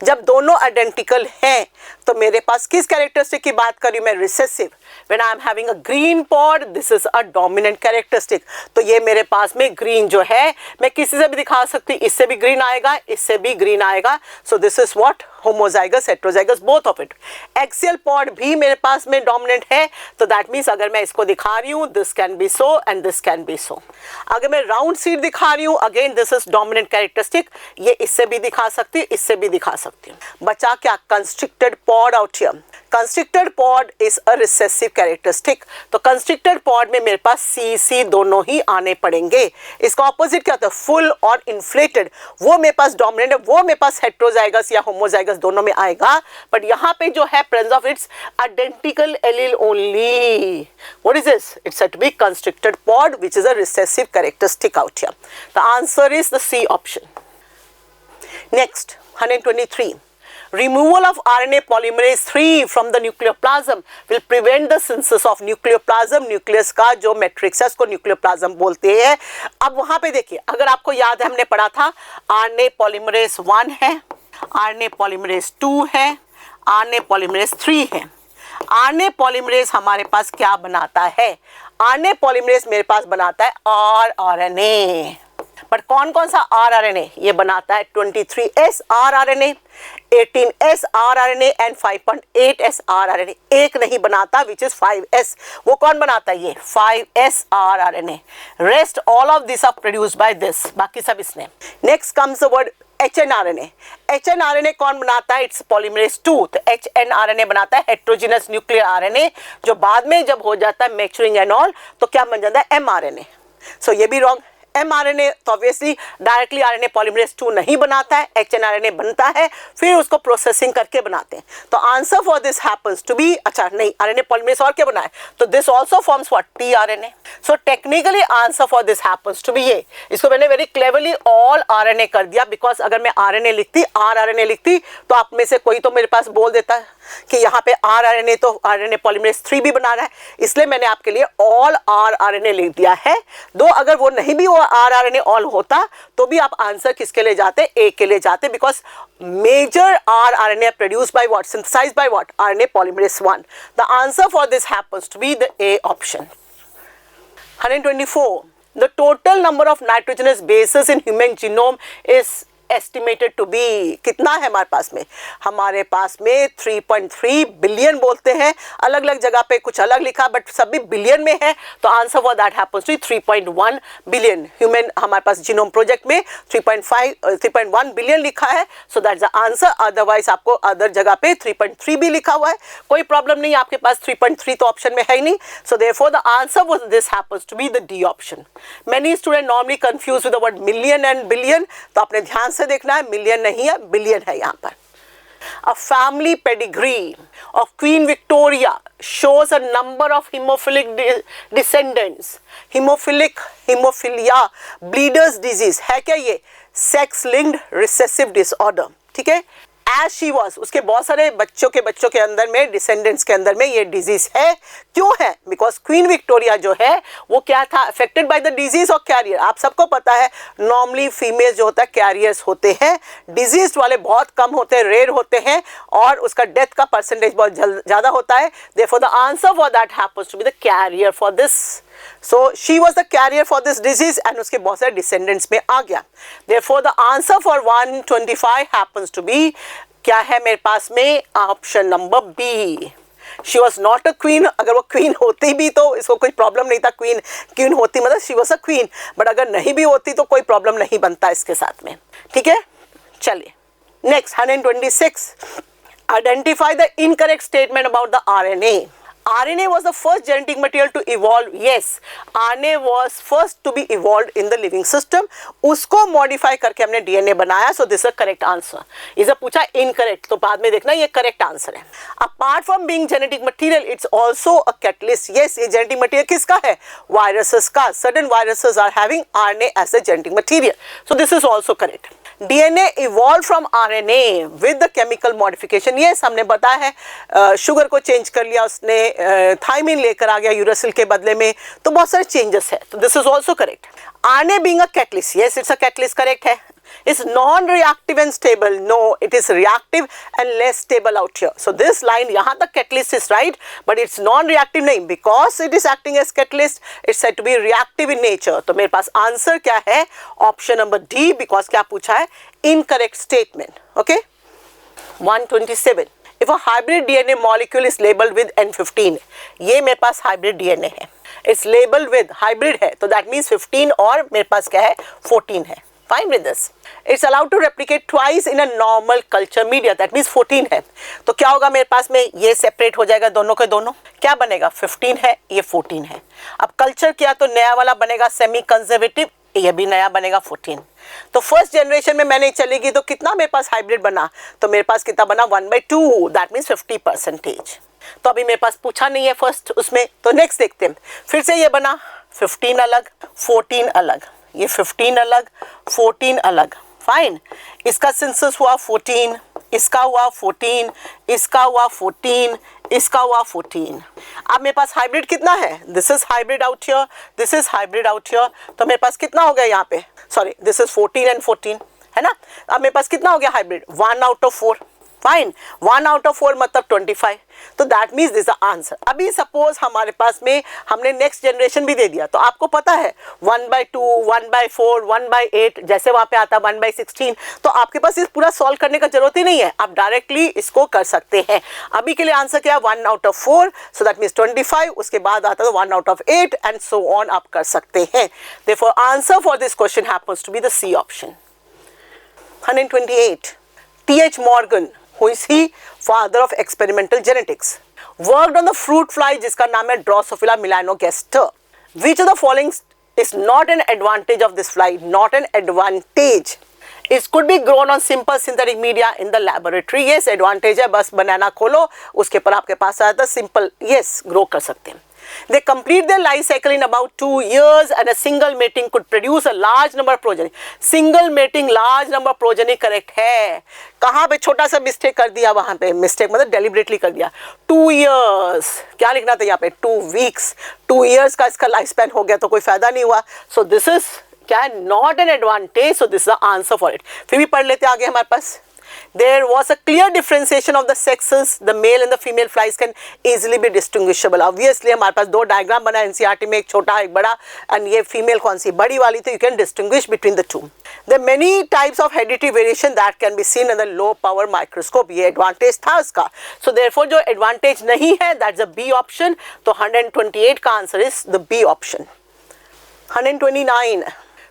जब दोनों आइडेंटिकल हैं तो मेरे पास किस कैरेक्टरिस्टिक की बात कर रही हूँ मैं? Recessive. When I am having a green pod, this is a dominant characteristic. तो ये मेरे पास में ग्रीन जो है, मैं किसी से भी दिखा सकती हूँ, इससे भी ग्रीन आएगा, इससे भी ग्रीन आएगा। सो this is what? Homozygous, heterozygous, both of it. Axial pod भी मेरे पास में डोमिनेंट है, तो दैट मीन्स अगर मैं इसको दिखा रही हूँ, this can be so and this can be so. अगर मैं राउंड सीड दिखा रही हूँ, again this is dominant characteristic, ये इससे भी दिखा सकती हूँ, इससे भी दिखा सकती हूँ। बचा क्या? Constricted pod out here. Constricted pod is a recessive characteristic. तो कंस्ट्रिक्टेड पॉड में मेरे पास सी दोनों ही आने पड़ेंगे। इसका ऑपोजिट क्या होता है? फुल और इन्फ्लेटेड, वो मेरे पास डोमिनेंट है, वो मेरे पास हेट्रोजाइगस या होमोजाइगस दोनों में आएगा। बट यहाँ पे जो है presence of its identical allele only. What is this? It's said to be constricted pod which is a recessive characteristic out here. The answer is the C option. Next 123. Removal of RNA polymerase 3 from the nucleoplasm will prevent the synthesis of nucleoplasm. Nucleus का जो मैट्रिक्स है उसको न्यूक्लियोप्लाज्म बोलते हैं। अब वहां पे देखिए, अगर आपको याद है हमने पढ़ा था RNA polymerase 1 है, RNA polymerase 2 है, RNA polymerase 3 है। RNA polymerase हमारे पास क्या बनाता है? RNA polymerase मेरे पास बनाता है rRNA। बट कौन कौन सा rRNA? ये बनाता है 23S rRNA, 18S rRNA and 5.8S rRNA। एक नहीं बनाता विच इज 5S। वो कौन बनाता है? ये 5S rRNA। Rest all of this are produced by this, बाकी सब इसने। Next comes the word HNRNA। HNRNA कौन बनाता है? It's polymerase 2। तो HNRNA बनाता है हेट्रोजीनस न्यूक्लियर RNA, जो बाद में जब हो जाता है मैच्योरिंग एंड ऑल तो क्या बन जाता है? mRNA। सो ये भी रॉन्ग। mRNA तो ऑब्वियसली डायरेक्टली RNA पॉलीमरेज 2 नहीं बनाता है, HNRNA बनता है, फिर उसको प्रोसेसिंग करके बनाते हैं। तो answer for this happens to be, अच्छा नहीं, RNA पॉलीमरेज और क्या बनाए? तो this also forms what? tRNA। So technically answer for this happens to be ये। इसको मैंने वेरी क्लेवरली ऑल RNA कर दिया, बिकॉज अगर मैं RNA लिखती, rRNA लिखती, तो आप में से कोई तो मेरे पास बोल देता है कि यहाँ पे rRNA तो RNA पॉलीमरेज 3 भी बना रहा है, इसलिए मैंने आपके लिए ऑल rRNA लिख दिया है। दो अगर वो नहीं भी rRNA ऑल होता तो भी आप आंसर किसके लिए जाते? ए के लिए जाते, because major rRNA produced by what? Synthesized by what? RNA polymerase 1। The answer for this happens to be the A option. 124. The total number of nitrogenous bases in human genome is estimated to be, कितना है हमारे पास में? हमारे पास में 3.3 बिलियन बोलते हैं, अलग अलग जगह पे कुछ अलग लिखा, बट सभी बिलियन में है। तो answer for that happens to 3.1 billion. Human हमारे पास जीनोम प्रोजेक्ट में 3.1 बिलियन लिखा है, so that is the answer. Otherwise आपको अदर जगह पे 3.3 भी लिखा हुआ है, कोई प्रॉब्लम नहीं, आपके पास 3.3 तो ऑप्शन में है ही नहीं। So therefore the answer for this happens to be the D option. Many student normally confuse with the word million and billion, तो आपने ध्यान से देखना है, मिलियन नहीं है, बिलियन है यहाँ पर। A family pedigree of Queen Victoria shows a number of hemophilic descendants. Hemophilia, bleeders disease है क्या ये? Sex linked recessive disorder. ठीक है? As she was, उसके बहुत सारे बच्चों के अंदर में, डिसेंडेंट्स के अंदर में ये डिजीज है. क्यों है? बिकॉज क्वीन विक्टोरिया जो है वो क्या था? अफेक्टेड बाय द डिजीज और कैरियर. आप सबको पता है नॉर्मली फीमेल जो होता है कैरियर्स होते हैं, डिजीज वाले बहुत कम होते हैं, रेयर होते हैं, और उसका डेथ का परसेंटेज बहुत ज़्यादा होता है. Therefore the answer for that happens to be the carrier for this. So she was the carrier for this disease and उसके बहुत सारे descendants में आ गया. Therefore the answer for 125 happens to be क्या है मेरे पास में? Option number B. She was not a queen. अगर वो क्वीन होती भी तो इसको कोई प्रॉब्लम नहीं था. क्वीन होती मतलब she was a queen. But अगर नहीं भी होती तो कोई प्रॉब्लम नहीं बनता इसके साथ में. ठीक है, चलिए next 126. Identify the incorrect statement about the RNA. RNA was the first genetic material to evolve. Yes, RNA was first to be evolved in the living system. उसको modify करके हमने DNA बनाया. So this is a correct answer. इसे पूछा incorrect तो बाद में देखना ये correct answer है. Apart from being genetic material, it's also a catalyst. Yes, ये genetic material किसका है? Viruses का. Certain viruses are having RNA as a genetic material. So this is also correct. DNA evolved from RNA with the chemical modification. Yes, हमने बताया है शुगर को चेंज कर लिया उसने, थायमिन लेकर आ गया यूरासिल के बदले में, तो बहुत सारे चेंजेस है. तो this is also correct. RNA being a catalyst, yes, it's a catalyst, correct है. Is non-reactive and stable? No, it is reactive and less stable out here. So this line यहाँ तक catalyst is right, but it's non-reactive नहीं, because it is acting as catalyst. It's said to be reactive in nature. तो मेरे पास आंसर क्या है? ऑप्शन नंबर डी, because क्या पूछा है? Incorrect statement. Okay. 127. If a hybrid DNA molecule is labeled with N15, ये मेरे पास hybrid DNA है. It's labeled with hybrid है, तो that means 15 और मेरे पास क्या है? 14 है. Fine with this. It's allowed to replicate twice in a normal culture media. That means 14 है. तो क्या होगा मेरे पास में? ये सेपरेट हो जाएगा दोनों के दोनों. क्या बनेगा? 15 है, ये 14 है. अब कल्चर किया तो नया वाला बनेगा सेमी कंजर्वेटिव, ये भी नया बनेगा 14. तो फर्स्ट जनरेशन में मैंने चलेगी तो कितना मेरे पास हाइब्रिड बना? तो मेरे पास कितना बना? 1/2. That means 50%. तो अभी मेरे पास पूछा नहीं है फर्स्ट उसमें, तो नेक्स्ट देखते हैं. फिर से ये बना 15 अलग, 14 अलग, ये 15 अलग, 14 अलग. फाइन. इसका सेंसस हुआ 14, इसका हुआ 14, इसका हुआ 14, इसका हुआ 14. अब मेरे पास हाइब्रिड कितना है? This is hybrid out here, this is hybrid out here. तो मेरे पास कितना हो गया यहाँ पे? सॉरी, दिस इज 14 and 14 है ना. अब मेरे पास कितना हो गया hybrid? 1 out of 4. Fine. 1 out of 4 मतलब 25. तो that means this the answer. अभी सपोज हमारे पास में हमने नेक्स्ट जनरेशन भी दे दिया, तो आपको पता है 1/2, 1/4, 1/8, जैसे वहाँ पे आता 1/16. तो आपके पास इस पूरा सॉल्व करने का जरूरत ही नहीं है, आप डायरेक्टली इसको कर सकते हैं. अभी के लिए आंसर क्या है? 1 out of 4. So that means 25. उसके बाद आता है 1 out of 8 and so on आप कर सकते हैं. Therefore answer for this question happens to be the C option. 128. T.H. Morgan, who is he? Father of experimental genetics, worked on the fruit fly जिसका नाम है Drosophila melanogaster. Which of the following is not an advantage of this fly? Not an advantage. It could be grown on simple synthetic media in the laboratory. Yes, advantage है, बस बनाना खोलो उसके पर आपके पास आता है simple. Yes, grow कर सकते हैं. They complete their life cycle in about 2 years and a single mating could produce a large number of progeny. Single mating, large number of progeny correct है. कहाँ पे छोटा सा मिस्टेक कर दिया? वहाँ पे मिस्टेक मतलब डेलिबरेटली कर दिया. 2 years, क्या लिखना था यहाँ पे? 2 weeks. 2 years का इसका लाइफ स्पैन हो गया तो कोई फायदा नहीं हुआ. So this is क्या है? Not an advantage. So this is the answer for it. फिर भी पढ़ लेते आगे हमारे पास. There was a clear differentiation of the sexes. The male and the female flies can easily be distinguishable. Obviously हमारे पास 2 डायग्राम बना NCERT में, एक छोटा एक बड़ा, and ये फीमेल कौन सी? बड़ी वाली. तो you can distinguish between the two. There are many types of hereditary variation that can be seen in the low power microscope. ये एडवांटेज था उसका. So therefore जो एडवांटेज नहीं है, that's the B option. तो 128 का answer is the B option. 129.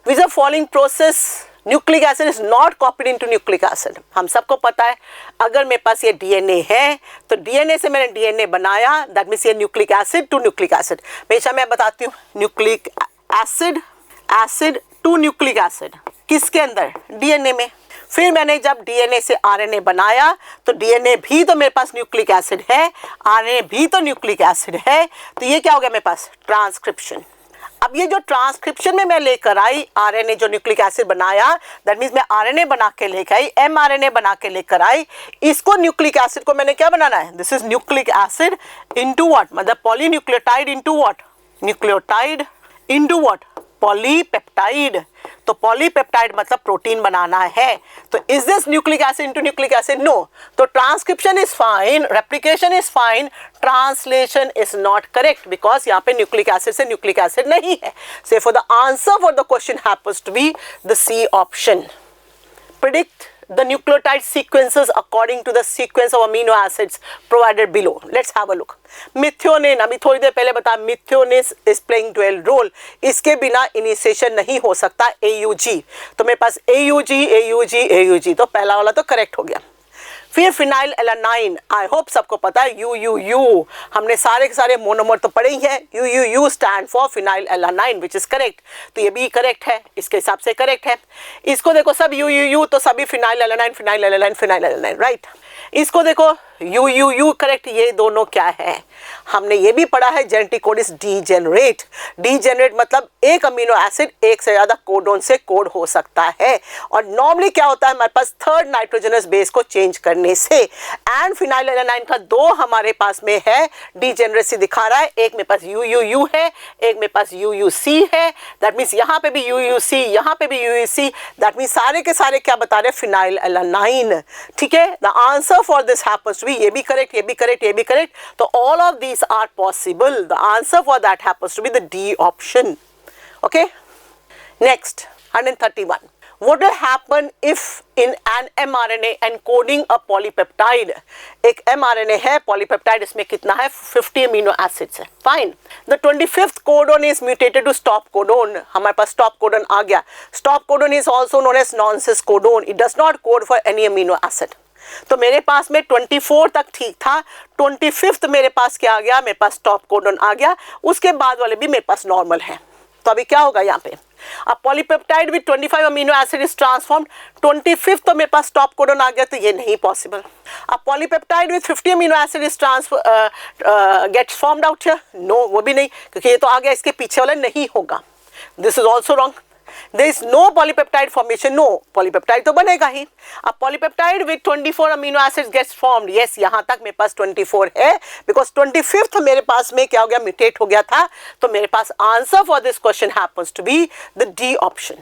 Which of the following process nucleic acid is not copied into nucleic acid? हम सबको पता है अगर मेरे पास ये डीएनए है तो डीएनए से मैंने डीएनए बनाया, दैट मीन्स ये nucleic acid to nucleic acid. हमेशा मैं बताती हूँ nucleic acid, acid to nucleic acid. किसके अंदर? डीएनए में. फिर मैंने जब डीएनए से आरएनए बनाया तो डीएनए भी तो मेरे पास न्यूक्लिक एसिड है, आरएनए भी तो न्यूक्लिक एसिड है, तो ये क्या हो गया मेरे पास ट्रांसक्रिप्शन। अब ये जो ट्रांसक्रिप्शन में मैं लेकर आई आरएनए जो न्यूक्लिक एसिड बनाया, दैट मीन्स मैं आरएनए बना के लेकर आई, एमआरएनए बना के लेकर आई, इसको न्यूक्लिक एसिड को मैंने क्या बनाना है, this is nucleic acid into what, मतलब polynucleotide into what, nucleotide into what, polypeptide. तो पॉलीपेप्टाइड मतलब प्रोटीन बनाना है। तो is this nucleic acid into nucleic acid? No. तो transcription is fine, replication is fine, translation is not correct because यहाँ पे न्यूक्लिक एसिड से न्यूक्लिक एसिड नहीं है। So for the answer for the question happens to be the C option. Predict the nucleotide sequences according to the sequence of amino acids provided below. Let's have a look. Methionine, अभी थोड़ी देर पहले बताया, methionine is playing dual role, इसके बिना इनिशिएशन नहीं हो सकता AUG। तो मेरे पास AUG, तो पहला वाला तो करेक्ट हो गया। फिर फिनाइल एलानाइन, आई होप सबको पता है UUU, हमने सारे के सारे मोनोमर तो पढ़े ही हैं। UUU stand for phenyl alanine which is correct, तो ये भी करेक्ट है, इसके हिसाब से करेक्ट है। इसको देखो सब UUU तो सभी फिनाइल एलानाइन, राइट। इसको देखो UUU करेक्ट, ये दोनों क्या है, हमने ये भी पढ़ा है genetic code is degenerate. Degenerate मतलब एक अमीनो एसिड एक से ज्यादा कोडोन से कोड हो सकता है, और नॉर्मली क्या होता है हमारे पास थर्ड नाइट्रोजनस बेस को चेंज करने से। एंड फिनाइल एलानाइन का दो हमारे पास में है, डीजेनरेसी दिखा रहा है, एक मेरे पास UUU है, एक मेरे पास UUC है, दैट मीन्स यहाँ पे भी UUC, यहाँ पे भी UUC, दैट मीन्स सारे के सारे क्या बता रहे हैं, फिनाइल एलानाइन। ठीक है, the answer for this happens to be, ये भी करेक्ट, ये भी करेक्ट, ये भी करेक्ट, तो all of these are possible. The answer for that happens to be the D option. Okay, next 131. What will happen if in an mRNA encoding a polypeptide? एक mRNA है, polypeptide इसमें कितना है, 50 amino acids है, fine. The 25th codon is mutated to stop codon, हमारे पास stop codon आ गया। Stop codon is also known as nonsense codon, it does not code for any amino acid. तो मेरे पास में 24 तक ठीक था, 25th मेरे पास क्या आ गया, मेरे पास स्टॉप कोडन आ गया, उसके बाद वाले भी मेरे पास नॉर्मल है। तो अभी क्या होगा यहाँ पे, अब polypeptide with 25 amino acid is transformed, 25th तो मेरे पास स्टॉप कोडन आ गया, तो ये नहीं पॉसिबल। अब polypeptide with 50 amino acid is gets formed out here, no, वो भी नहीं, क्योंकि ये तो आ गया, इसके पीछे वाला नहीं होगा, this is also wrong. There is no polypeptide formation, no, polypeptide तो बनेगा ही। अब polypeptide with 24 amino acids gets formed, yes, यहाँ तक मेरे पास 24 है, because 25th मेरे पास में क्या हो गया, म्यूटेट हो गया था, तो मेरे पास answer for this question happens to be the D option.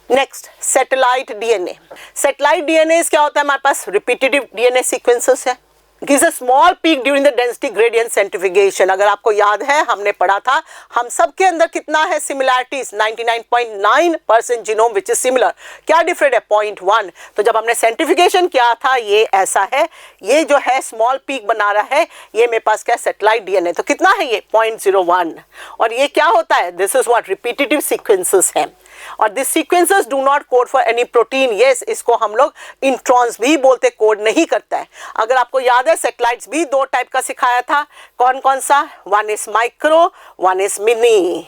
Next, satellite DNA। Satellite DNA क्या होता है, हमारे पास रिपीटेटिव DNA सीक्वेंसेस है, gives a small peak during the density gradient centrifugation। अगर आपको याद है हमने पढ़ा था, हम सब के अंदर कितना है similarities, 99.9% genome which is similar, क्या डिफरेंट है, 0.1। तो जब हमने सेंट्रिफिकेशन किया था, ये ऐसा है, ये जो है स्मॉल पीक बना रहा है, ये मेरे पास क्या सैटेलाइट DNA, तो कितना है ये 0.01, और ये क्या होता है, this is what repetitive sequences है, और this sequences do not code for any protein, yes, इसको हम लोग इंट्रॉन्स भी बोलते, कोड नहीं करता है। अगर आपको याद है सैटेलाइट्स भी दो टाइप का सिखाया था, कौन कौन सा, one is micro, one is mini.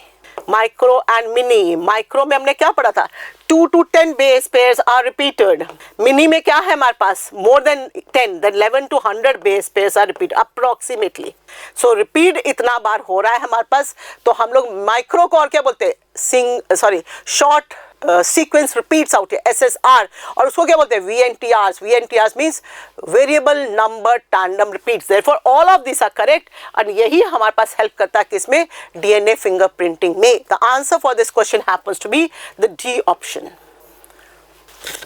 Micro and mini, micro में हमने क्या पढ़ा था, 2 to 10 base pairs are repeated. Mini में क्या है हमारे पास, more than 10, then 11 to 100 base pairs are repeat approximately. So repeat इतना बार हो रहा है हमारे पास, तो हम लोग माइक्रो को और क्या बोलते हैं, शॉर्ट सीक्वेंस रिपीट्स आउट है, SSR, और उसको क्या बोलते हैं, VNTRs। VNTRs means variable number tandem repeats. Therefore all of this are correct, और यही हमारे पास हेल्प करता है किसमें, DNA फिंगरप्रिंटिंग में। The answer for this question happens to be the D option.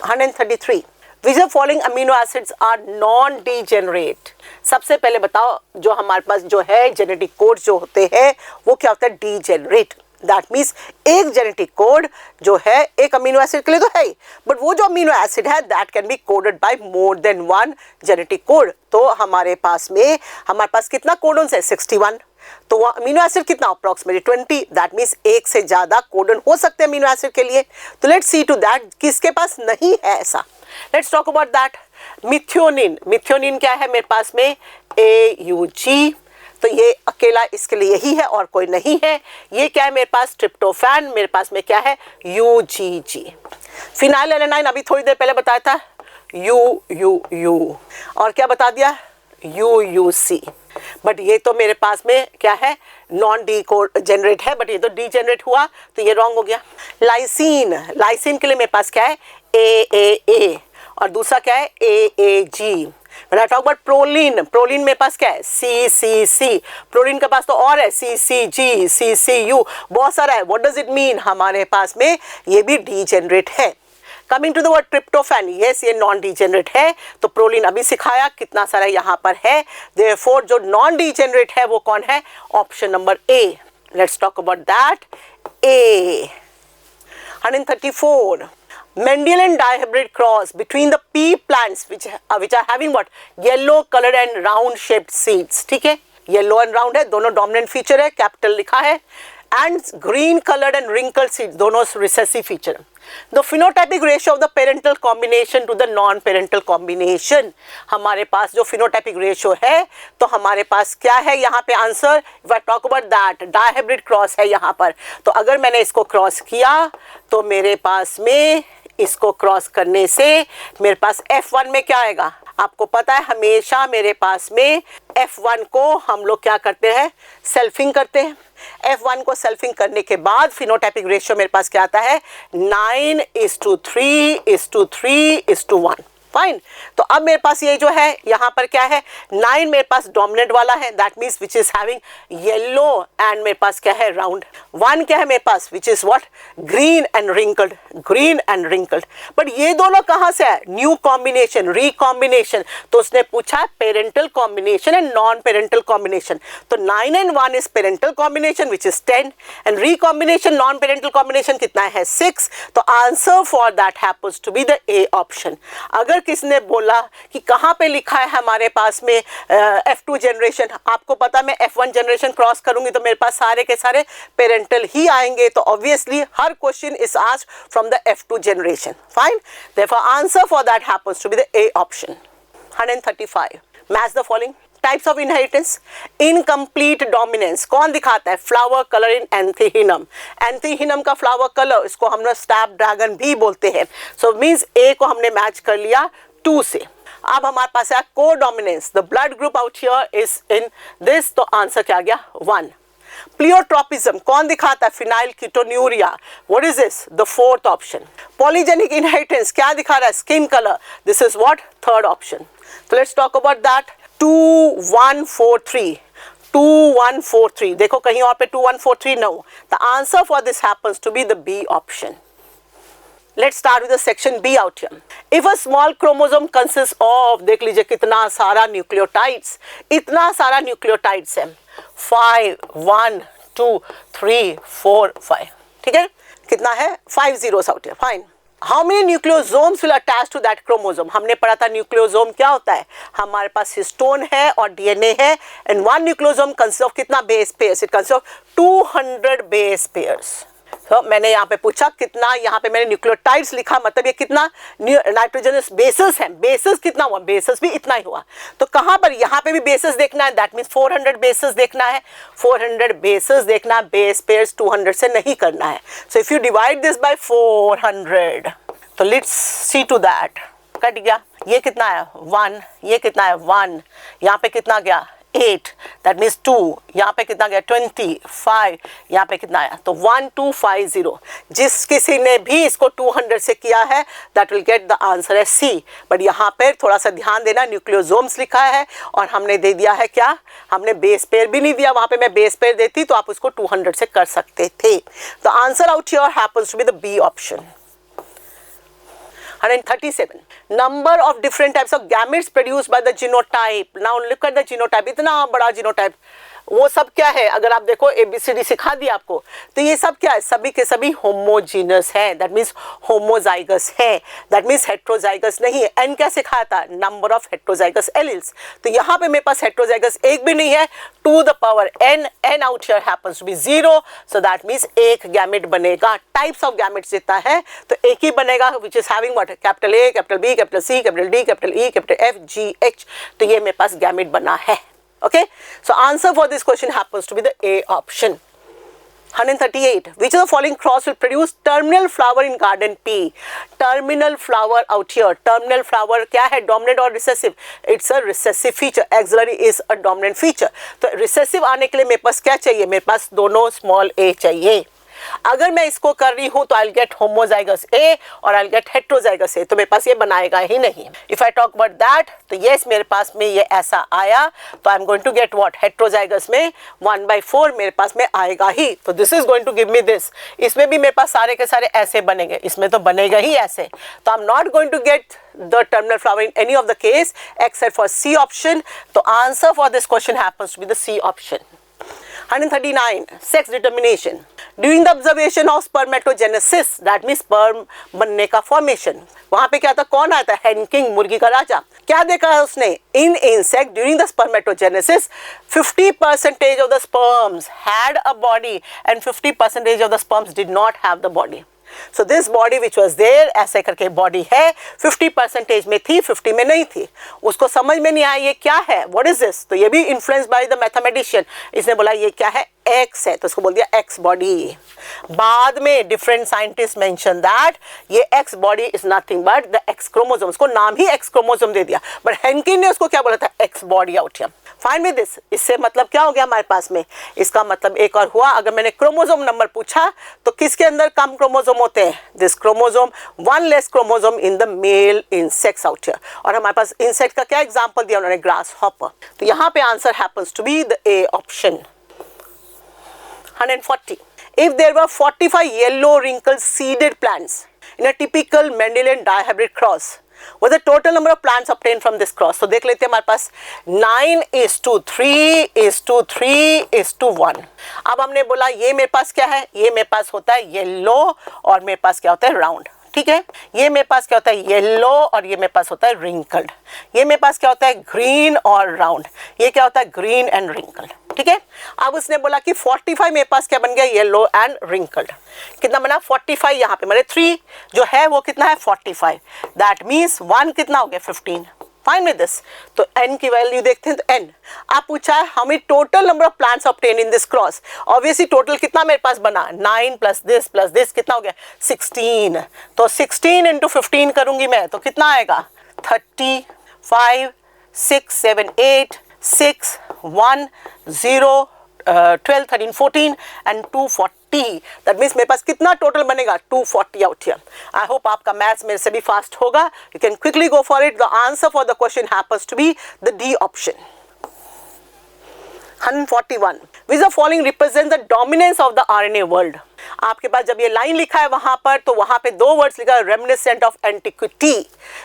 133, which of following amino acids are non-degenerate? सबसे पहले बताओ, जो हमारे पास जो है जेनेटिक कोड जो होते हैं वो क्या होता है, डीजेनरेट। दैट मीन्स एक जेनेटिक कोड जो है एक अमीनो एसिड के लिए तो है ही, बट वो जो अमीनो एसिड है that can be coded by more than one genetic code. तो हमारे पास कितना कोडोन्स है, 61, तो वो अमीनो एसिड कितना, अप्रोक्सीमेटली 20, दैट मीन्स एक से ज्यादा कोडन हो सकते हैं अमीनो एसिड के लिए। तो लेट्स सी टू दैट किसके पास नहीं है ऐसा। Let's talk about that. Methionine, methionine क्या है मेरे पास में, AUG, तो ये अकेला इसके लिए यही है और कोई नहीं है। ये क्या है मेरे पास, ट्रिप्टोफैन। मेरे पास में क्या है, UGG। फिनाइल एलेनाइन अभी थोड़ी देर पहले बताया था, UUU, और क्या बता दिया, UUC। बट ये तो मेरे पास में क्या है, नॉन डीजेनरेट है, बट ये तो डीजेनरेट हुआ तो ये रॉन्ग हो गया। लाइसिन, लाइसिन के लिए मेरे पास क्या है, AAA, और दूसरा क्या है, AAG। प्रोलिन, प्रोलिन मेरे पास क्या है, CCC। प्रोलिन के पास तो और है, CCG, CCU, बहुत सारा है। व्हाट डज इट मीन, हमारे पास में ये भी डीजेनरेट है। Coming to the word tryptophan, yes ये नॉन डीजेनरेट है। तो प्रोलिन अभी सिखाया, कितना सारा यहाँ पर है। देयरफॉर जो नॉन डीजेनरेट है वो कौन है, option number A। Let's talk about that, A। 134, Mendelian dihybrid cross between the pea plants which are having what, yellow colored and round shaped seeds। ठीक है, येलो एंड राउंड है, दोनों डोमिनेंट फीचर है, कैपिटल लिखा है, and green coloured and wrinkle seeds, दोनों recessive feature. The phenotypic ratio of the parental combination to the non parental combination, हमारे पास जो फिनोटाइपिक रेशियो है, तो हमारे पास क्या है यहाँ पे answer, if I talk about that, dihybrid cross है यहाँ पर। तो अगर मैंने इसको क्रॉस किया तो मेरे पास में इसको क्रॉस करने से मेरे पास F1 में क्या आएगा, आपको पता है हमेशा मेरे पास में F1 को हम लोग क्या करते हैं, सेल्फिंग करते हैं। F1 को सेल्फिंग करने के बाद फिनोटाइपिक रेशियो मेरे पास क्या आता है, 9:3:3:1। फाइन। तो अब मेरे पास ये जो है यहाँ पर क्या है, 9 मेरे पास डोमिनेंट वाला है, that means which is having yellow, and मेरे पास क्या है, राउंड। 1 क्या है मेरे पास, which is what, green and wrinkled, green and wrinkled. But ये दोनों कहाँ से है, न्यू कॉम्बिनेशन, रिकॉम्बिनेशन। तो उसने पूछा parental combination and non parental combination. तो 9 and 1 is parental combination which is 10, and recombination non parental combination कितना है, 6। तो answer for that happens to be the A option. अगर किसने बोला कि कहाँ पे लिखा है हमारे पास में F2 जनरेशन, आपको पता मैं F1 जनरेशन क्रॉस करूंगी तो मेरे पास सारे के सारे पेरेंटल ही आएंगे। तो ऑब्वियसली हर question is asked from the F2 generation. Fine, therefore answer for that happens to be the A option. 135, match the following types of inheritance. Incomplete dominance कौन दिखाता है, फ्लावर कलर इन एंथीहिनम। एंथीहिनम का फ्लावर कलर, इसको हम लोग स्टैप ड्रैगन भी बोलते हैं। सो मींस A को हमने मैच कर लिया 2 से। अब हमारे पास है को dominance, the blood group out here is in this, तो आंसर क्या आ गया, 1। प्लियोट्रोपिज्म कौन दिखाता है, phenyl ketonuria, what is this, the 4th option. Polygenic inheritance क्या दिखा रहा है, skin colour, this is what, 3rd option. तो लेट्स टॉक अबाउट दैट। 2143, 2143, देखो कहीं और पे 2143 no, the answer for this happens to be the B option. Let's start with the section B out here. If a small chromosome consists of, देख लीजिए कितना सारा न्यूक्लियोटाइड्स, इतना सारा न्यूक्लियोटाइड्स है, 5 1 2 3 4 5, ठीक है, कितना है, 5 zeros out here, fine. How many nucleosomes will attach to that chromosome? हमने पढ़ा था न्यूक्लियोसोम क्या होता है, हमारे पास हिस्टोन है और डीएनए है, and one nucleosome consist of कितना base pairs, it consist of 200 base pairs. तो मैंने यहाँ पे पूछा कितना, यहाँ पे मैंने न्यूक्लियोटाइड्स लिखा, मतलब ये कितना नाइट्रोजनस बेसिस है, बेसिस कितना हुआ, बेसिस भी इतना ही हुआ। तो कहाँ पर, यहाँ पे भी बेसिस देखना है, दैट मीन्स 400 बेसिस देखना है, 400 बेसिस देखना है, बेस पेयर्स 200 से नहीं करना है। So if you divide this by 400, तो let's see to that, cut गया, ये कितना है 1, ये कितना है 1, यहाँ पे कितना गया 8, दैट मीन्स 2, यहाँ पे कितना गया 25, यहाँ पे कितना आया, तो 1250। जिस किसी ने भी इसको 200 से किया है that will get the answer है C। बट यहाँ पे थोड़ा सा ध्यान देना, न्यूक्लियोसोम्स लिखा है और हमने दे दिया है क्या, हमने बेस पेयर भी नहीं दिया, वहाँ पे मैं बेस पेयर देती तो आप उसको 200 से कर सकते थे। तो answer out here happens to be the B option. 137, number of different types of gametes produced by the genotype. Now look at the genotype, इतना बड़ा genotype, वो सब क्या है, अगर आप देखो ABCD सिखा दी आपको, तो ये सब क्या है, सभी के सभी होमोजीनस है, दैट मीन्स होमोजाइगस है, दैट मीन्स हेट्रोजाइगस नहीं है। एन क्या सिखाया था, नंबर ऑफ हेट्रोजाइगस एलिल्स, तो यहाँ पे मेरे पास हेट्रोजाइगस एक भी नहीं है, to the power n, n out here happens to be 0, so that means एक गैमेट बनेगा। टाइप्स ऑफ गैमेट्स जितना है तो एक ही बनेगा, which is having what, capital A, capital B, capital C, capital D, capital E, capital F, G, H, तो ये मेरे पास गैमेट बना है। Okay, so answer for this question happens to be the A option. 138. Which of the following cross will produce terminal flower in garden P? Terminal flower out here. Terminal flower क्या है? Dominant और recessive? It's a recessive feature. Axillary is a dominant feature. तो recessive आने के लिए मेरे पास क्या चाहिए? मेरे पास दोनों small a चाहिए. अगर मैं इसको कर रही हूं तो I'll get homozygous A और I'll get heterozygous A, तो मेरे पास ये बनाएगा ही नहीं. If I talk about that, तो yes मेरे पास में ये ऐसा आया, तो I'm going to get what? Heterozygous में 1/4 मेरे पास में आएगा ही. तो this is going to give me this. इसमें भी मेरे पास सारे के सारे ऐसे बनेंगे, इसमें तो बनेगा ही ऐसे. तो I'm not going to get the terminal flower in any of the case except for C option. तो answer for this question happens to be the C option. 139. Sex determination. During the observation of spermatogenesis, that means sperm बनने का formation, वहाँ पे क्या था? कौन आया था? hen king, मुर्गी का राजा. क्या देखा है उसने? In insect during the spermatogenesis, 50% of the sperms had a body and 50% of the sperms did not have the body. So this body which was there, ऐसे करके body है, 50% में थी, 50 में नहीं थी. उसको समझ में नहीं आया ये क्या है, what is this? तो ये भी influenced by the mathematician. इसने बोला ये क्या है? X है, तो उसको बोल दिया X body. बाद में different scientists mention that ये X body is nothing but the X chromosome. उसको नाम ही X chromosome दे दिया. But Henkin ने उसको क्या बोला था? X body out here. Fine with this. इससे मतलब क्या हो गया हमारे पास में? इसका मतलब एक और हुआ. अगर मैंने क्रोमोसोम नंबर पूछा तो किसके अंदर कम क्रोमोसोम होते हैं? This chromosome, one less chromosome in the male insects out here. और हमारे पास इंसेक्ट का क्या एग्जांपल दिया उन्होंने? Grass hopper. तो यहाँ पे answer happens to be the A option. 140. If there were 45 yellow wrinkled seeded plants in a typical Mendelian dihybrid cross, what the total number of plants obtained from this cross? तो देख लेते हैं हमारे पास 9:3:3:1. अब हमने बोला ये मेरे पास क्या है? ये मेरे पास होता है येलो और मेरे पास क्या होता है? राउंड. ठीक है, ये मेरे पास क्या होता है? येलो और ये मेरे पास होता है रिंकल्ड. ये मेरे पास क्या होता है? ग्रीन और राउंड. ये क्या होता है? Green and wrinkled. ठीक है, अब उसने बोला कि 45 मेरे पास क्या बन गया? Yellow and wrinkled. कितना बना? 45. यहाँ पे मेरे 3 जो है वो कितना है? 45. दैट मीन्स 1 कितना हो गया? 15. Fine with this. तो n की वैल्यू देखते हैं. तो n आप पूछा है हमें total number of plants obtain in this cross. Obviously total कितना मेरे पास बना? 9 प्लस दिस कितना हो गया? 16. तो 16 into 15 करूंगी मैं तो कितना आएगा? 30, 5, 6, 7, 8, 6, 1, 0, 12, 13, 14 and 240. That means मेरे पास कितना टोटल बनेगा? 240 out here. I hope आपका मैथ्स मेरे से भी फास्ट होगा. You can quickly go for it. The answer for the question happens to be the D option. 141. Which of the following represents the dominance of the RNA world? आपके पास जब ये लाइन लिखा है वहां पर तो वहां पे 2 वर्ड्स लिखा है reminiscent of antiquity.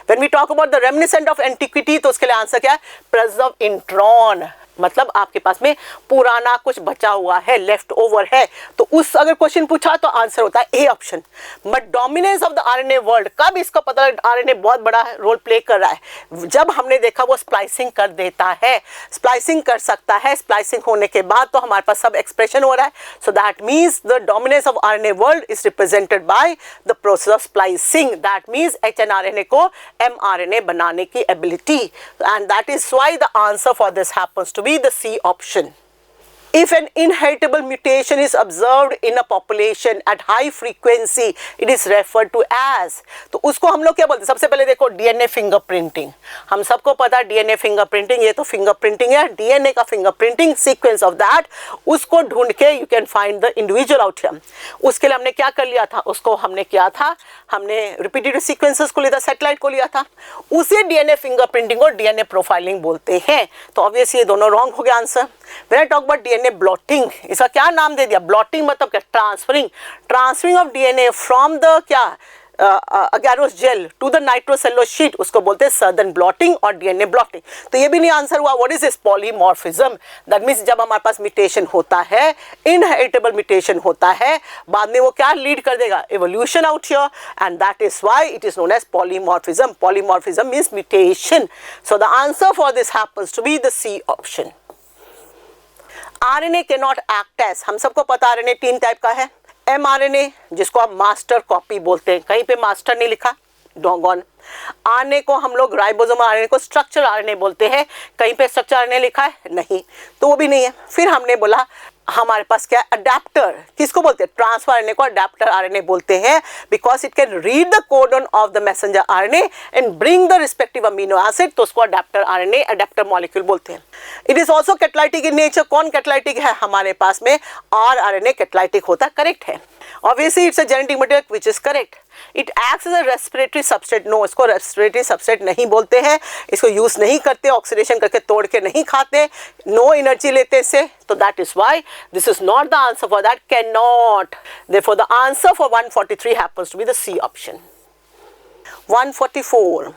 When we talk about the reminiscent of antiquity तो उसके लिए आंसर क्या है? Preserve intron. मतलब आपके पास में पुराना कुछ बचा हुआ है, लेफ्ट ओवर है. तो उस अगर क्वेश्चन पूछा तो आंसर होता है A option. But dominance of the RNA world कब इसका पता? आरएनए बहुत बड़ा रोल प्ले कर रहा है. जब हमने देखा वो स्प्लाइसिंग कर देता है, स्प्लाइसिंग कर सकता है. स्प्लाइसिंग होने के बाद तो हमारे पास सब एक्सप्रेशन हो रहा है. So that means the dominance of RNA world is represented by the process of splicing. That means hnRNA को एमआरएनए बनाने की ability. And that is why the answer for this happens to be the C option. If an inheritable mutation is observed in a population at high frequency, it is referred to as. तो उसको हम लोग क्या बोलते हैं? सबसे पहले देखो डीएनए फिंगरप्रिंटिंग. हम सबको पता है डीएनए फिंगरप्रिंटिंग, ये तो फिंगरप्रिंटिंग है. डीएनए का फिंगरप्रिंटिंग सीक्वेंस ऑफ दैट, उसको ढूंढ के you can find the individual out here. उसके लिए हमने क्या कर लिया था? उसको हमने किया था, हमने रिपीटेटिव सीक्वेंसेस को लिया था, सैटेलाइट को लिया था. उसी डीएनए फिंगरप्रिंटिंग को डीएनए प्रोफाइलिंग बोलते हैं. तो ऑब्वियसली ये दोनों रॉन्ग हो गया answer. When I talk about DNA blotting, इसका क्या नाम दे दिया? ब्लॉटिंग मतलब क्या? Transferring of DNA from the क्या agarose gel to the nitrocellulose sheet, उसको बोलते हैं सदर्न ब्लॉटिंग और डीएनए ब्लॉटिंग. तो ये भी नहीं आंसर हुआ. What is this? Polymorphism. That means जब हमारे पास म्यूटेशन होता है, इनहेरिटेबल म्यूटेशन होता है, बाद में वो क्या लीड कर देगा? Evolution out here. And that is why it is known as polymorphism. Polymorphism means mutation. So the answer for this happens to be the C option. RNA can not act as, हम सबको पता आरएनए 3 टाइप का है. एमआरएनए जिसको आप मास्टर कॉपी बोलते हैं, कहीं पे मास्टर नहीं लिखा. गॉन। आरएनए को हम लोग राइबोसोम आरएनए को स्ट्रक्चर आरएनए बोलते हैं, कहीं पे स्ट्रक्चर आरएनए लिखा है नहीं, तो वो भी नहीं है। फिर हमने बोला हमारे पास क्या अडेप्टर, किसको बोलते हैं, ट्रांसफर आरएनए को अडेप्टर आरएनए बोलते हैं, because it can read the codon of the messenger RNA and bring the respective amino acid, तो उसको अडेप्टर आरएनए अडेप्टर मॉलिक्यूल बोलते हैं। It is also catalytic in nature. कौन कैटालाइटिक है हमारे पास में, आरएनए कैटालाइटिक होता है, करेक्ट है। Obviously it's a genetic material which is correct. It acts as a respiratory substrate, no इसको रेस्पिरेटरी सबस्ट्रेट नहीं बोलते हैं, इसको यूज नहीं करते, ऑक्सीडेशन करके तोड़ के नहीं खाते, नो एनर्जी लेते इससे, तो that is why this is not the answer for that, can not. Therefore the answer for 143 happens to be the C option. 144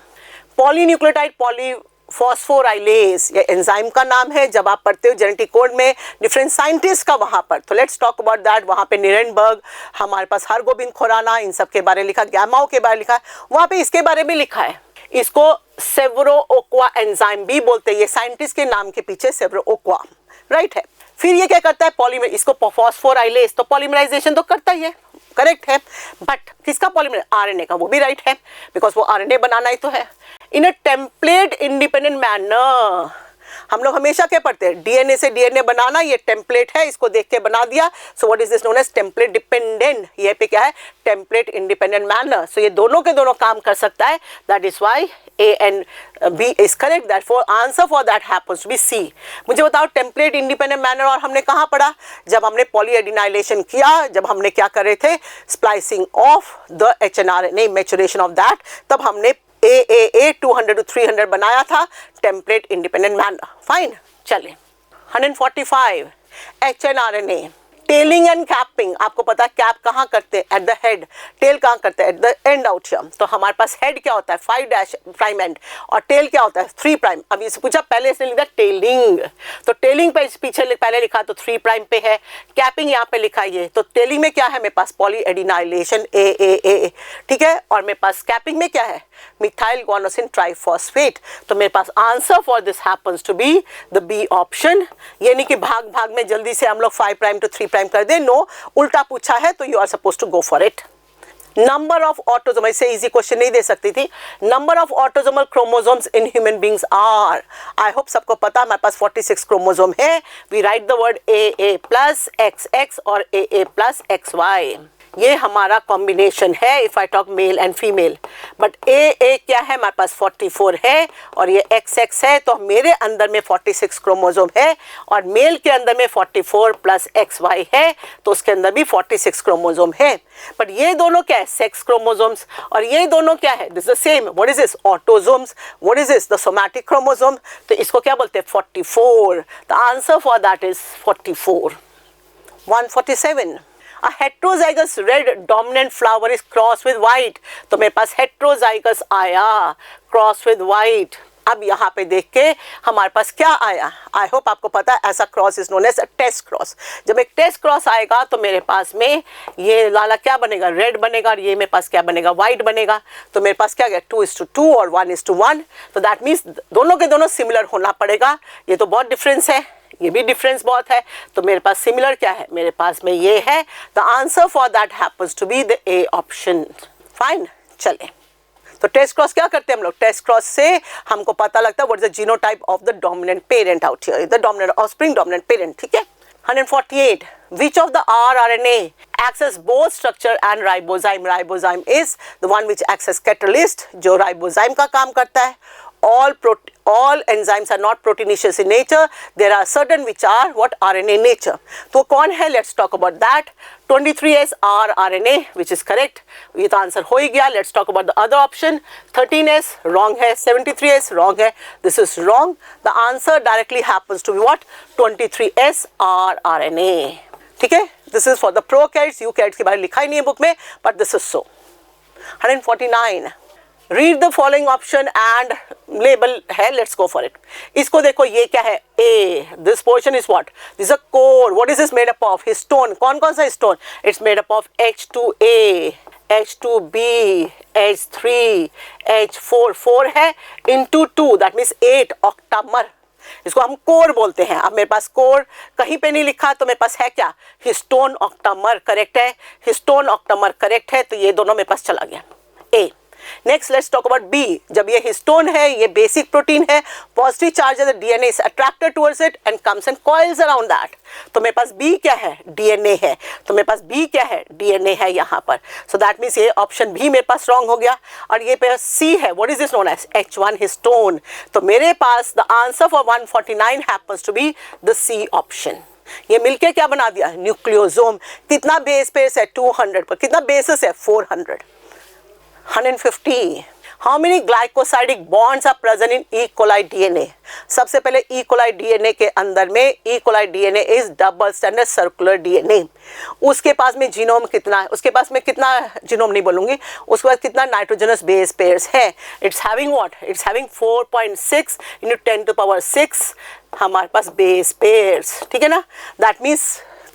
polynucleotide polyphosphorylase, ये एंजाइम का नाम है। जब आप पढ़ते हो जेनेटिक कोड में डिफरेंट साइंटिस्ट का वहाँ पर, तो लेट्स टॉक अबाउट दैट। वहाँ पे निरेनबर्ग, हमारे पास हरगोबिंद खुराना, इन सब के बारे में लिखा, गैमाओ के बारे में लिखा है, वहाँ पे इसके बारे में लिखा है। इसको सेवरोओक्वा एंजाइम भी बोलते हैं, ये साइंटिस्ट के नाम के पीछे सेवरोओक्वा, राइट है। फिर ये क्या करता है, पॉलीमर, इसको फॉस्फोराइलेज, तो पॉलीमराइजेशन तो करता ही है, करेक्ट है, बट किसका पॉलीमर, आरएनए का, वो भी राइट है, बिकॉज वो आरएनए बनाना ही तो है। इन अ टेम्पलेट इंडिपेंडेंट मैनर, हम लोग हमेशा क्या पढ़ते हैं, डीएनए से डीएनए बनाना, ये टेम्पलेट है, इसको देख के बना दिया, so what is this known as template dependent, ये पे क्या है, टेम्पलेट इंडिपेंडेंट मैनर, सो ये दोनों के दोनों काम कर सकता है, that is why A and B is correct, therefore answer for that happens to be C. मुझे बताओ टेम्पलेट इंडिपेंडेंट मैनर, और हमने कहाँ पढ़ा, जब हमने पॉलीएडिनाइलेशन किया, जब हमने क्या कर रहे थे, splicing of the hnRNA, maturation of that, तब हमने AAA 200 to 300 बनाया था, टेम्पलेट इंडिपेंडेंट मैनर, फाइन। चले 145 HNRNA, टेलिंग एंड कैपिंग, आपको पता है कैप कहाँ करते हैं, एट द हेड, टेल कहाँ करते हैं, at the end out here. तो हमारे पास हेड क्या होता है 5' प्राइम एंड, और टेल क्या होता है 3 प्राइम। अब इससे पूछा, पहले इसने लिखा टेलिंग, तो टेलिंग पे पीछे पहले लिखा तो 3 प्राइम पे है, कैपिंग यहाँ पे लिखा है ये, तो टेलिंग में क्या है मेरे पास, पॉलीएडिनाइलेशन AAA, ठीक है, और मेरे पास कैपिंग में क्या है, मिथाइल गुआनोसिन ट्राइफॉस्फेट, तो मेरे पास answer for this happens to be the B option. ये नहीं कि भाग भाग में जल्दी से हम लोग 5 प्राइम टू 3 प्राइम कर दे, नो, उल्टा पूछा है तो you are suppose to go for it. Number of autosome, इससे इजी क्वेश्चन नहीं दे सकती थी। Number of autosomal chromosomes in human beings are, I hope सबको पता, हमारे पास 46 क्रोमोसोम है। We write the word AA plus XX और AA प्लस XY, ये हमारा कॉम्बिनेशन है if I talk male and female. But AA क्या है, हमारे पास 44 है, और ये XX है, तो मेरे अंदर में 46 क्रोमोसोम है, और मेल के अंदर में 44 प्लस XY है, तो उसके अंदर भी 46 क्रोमोसोम है। बट ये दोनों क्या है, सेक्स क्रोमोसोम्स, और ये दोनों क्या है, this the same, what is this, autosomes, what is this, the somatic chromosome, तो इसको क्या बोलते हैं 44, the answer for that is 44। 147 A heterozygous red dominant flower is crossed with white, तो मेरे पास heterozygous आया cross with white। अब यहाँ पे देख के हमारे पास क्या आया, आई होप आपको पता है, ऐसा cross is known as test cross. जब एक टेस्ट क्रॉस आएगा तो मेरे पास में ये लाला क्या बनेगा, रेड बनेगा, और ये मेरे पास क्या बनेगा, वाइट बनेगा, तो मेरे पास क्या गया 2:2 और 1:1, तो दैट मीन्स दोनों के दोनों सिमिलर होना पड़ेगा। ये तो बहुत डिफरेंस है, ये भी डिफरेंस बहुत है, तो मेरे पास सिमिलर क्या है, मेरे पास में ये है, the answer for that happens to be the A option, fine. चले, तो टेस्ट क्रॉस क्या करते हैं हम लोग, टेस्ट क्रॉस से हमको पता लगता है what is the genotype of the dominant parent out here, the dominant offspring dominant parent, ठीक है। 148 which of the rRNA acts as both structure and ribozyme, ribozyme is the one which acts as catalyst, जो ribozyme का काम करता है। all enzymes are not proteinaceous in nature, there are certain which are what RNA nature, तो कौन है, let's talk about that। 23S rRNA which is correct, ये तो आंसर हो ही गया। let's talk about the other option। 13S wrong है, 73S wrong है, this is wrong, the answer directly happens to be what, 23S rRNA, ठीक है। this is for the prokaryotes, eukaryotes के बारे में लिखा ही नहीं है बुक में, but this is so। 149 read the following option and label है, let's go for it। इसको देखो, ये क्या है, A, this portion is what, this is a core, what is this made up of, histone, कौन कौन सा histone, it's made up of H2A, H2B, H3, H4, 4 है into 2, that means 8 octamer, इसको हम कोर बोलते हैं। अब मेरे पास कोर कहीं पे नहीं लिखा, तो मेरे पास है क्या, हिस्टोन ऑक्टामर, करेक्ट है, हिस्टोन ऑक्टामर करेक्ट है, तो ये दोनों मेरे पास चला गया। A next let's talk about B. जब ये हिस्टोन है, ये बेसिक प्रोटीन है, पॉजिटिव चार्ज है, the DNA is attracted towards it and comes and coils around that. तो मेरे पास बी क्या है? डीएनए है. तो मेरे पास बी क्या है? डीएनए है यहाँ पर. सो दैट मीन्स ये ऑप्शन भी मेरे पास रॉन्ग हो गया. और ये पे सी है, what is this known as? H1 histone. तो मेरे पास the answer for 149 happens to be the C option. ये मिलके क्या बना दिया? न्यूक्लियोसोम. कितना बेस पेयर्स है? 200 पर. कितना बेसिस है? 400. 150. How many glycosidic bonds are present in E. coli DNA? सबसे पहले E. coli DNA के अंदर में E. coli DNA is double stranded circular DNA. उसके पास में जीनोम कितना है? उसके पास में कितना जीनोम नहीं बोलूँगी, उसके पास कितना नाइट्रोजनस बेस पेयर्स है? It's having what? It's having 4.6 into 10 to power 6 हमारे पास बेस पेयर्स. ठीक है ना? That means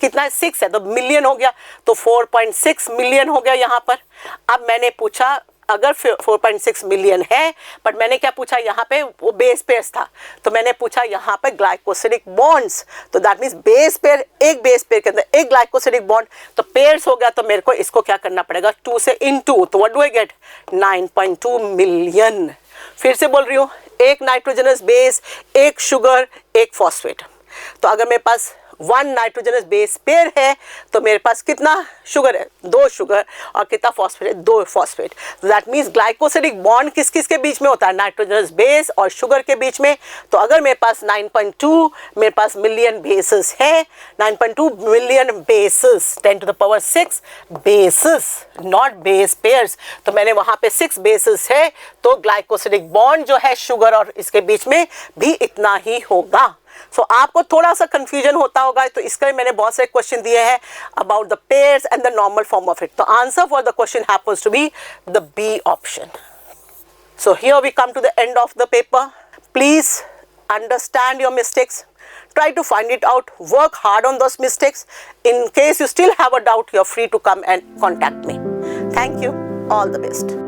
कितना है? 6 है, तो मिलियन हो गया, तो 4.6 मिलियन हो गया यहाँ पर. अब मैंने पूछा अगर 4.6 मिलियन है, बट मैंने क्या पूछा यहाँ पे? वो बेस पेयर्स था, तो मैंने पूछा यहाँ पे ग्लाइकोसिडिक बॉन्ड्स. तो दैट मीन्स बेस पेयर, एक बेस पेयर के अंदर एक ग्लाइकोसिडिक बॉन्ड, तो पेयर्स हो गया. तो मेरे को इसको क्या करना पड़ेगा? 2 से इनटू. तो what do I get? 9.2 million. फिर से बोल रही हूँ, एक नाइट्रोजनस बेस, एक शुगर, एक फॉस्फेट. तो अगर मेरे पास 1 नाइट्रोजनस बेस पेयर है, तो मेरे पास कितना शुगर है? 2 शुगर. और कितना फॉस्फेट है? 2 phosphate. That means glycosidic bond किस किस के बीच में होता है? नाइट्रोजनस बेस और शुगर के बीच में. तो अगर मेरे पास 9.2 मेरे पास मिलियन बेसिस है, 9.2 million basis, 10 to the power 6 basis, not base pairs. तो मैंने वहाँ पे 6 बेसिस है, तो ग्लाइकोसिडिक बॉन्ड जो है शुगर और इसके बीच में भी इतना ही होगा. सो आपको थोड़ा सा कंफ्यूजन होता होगा, तो इसके लिए मैंने बहुत सारे क्वेश्चन दिए हैं about the pairs and the normal form of it. तो answer for the question happens to be the B option. So here we come to the end of the paper. Please understand your mistakes, try to find it out, work hard on those mistakes. In case you still have a doubt, you're free to come and contact me. Thank you. All the best.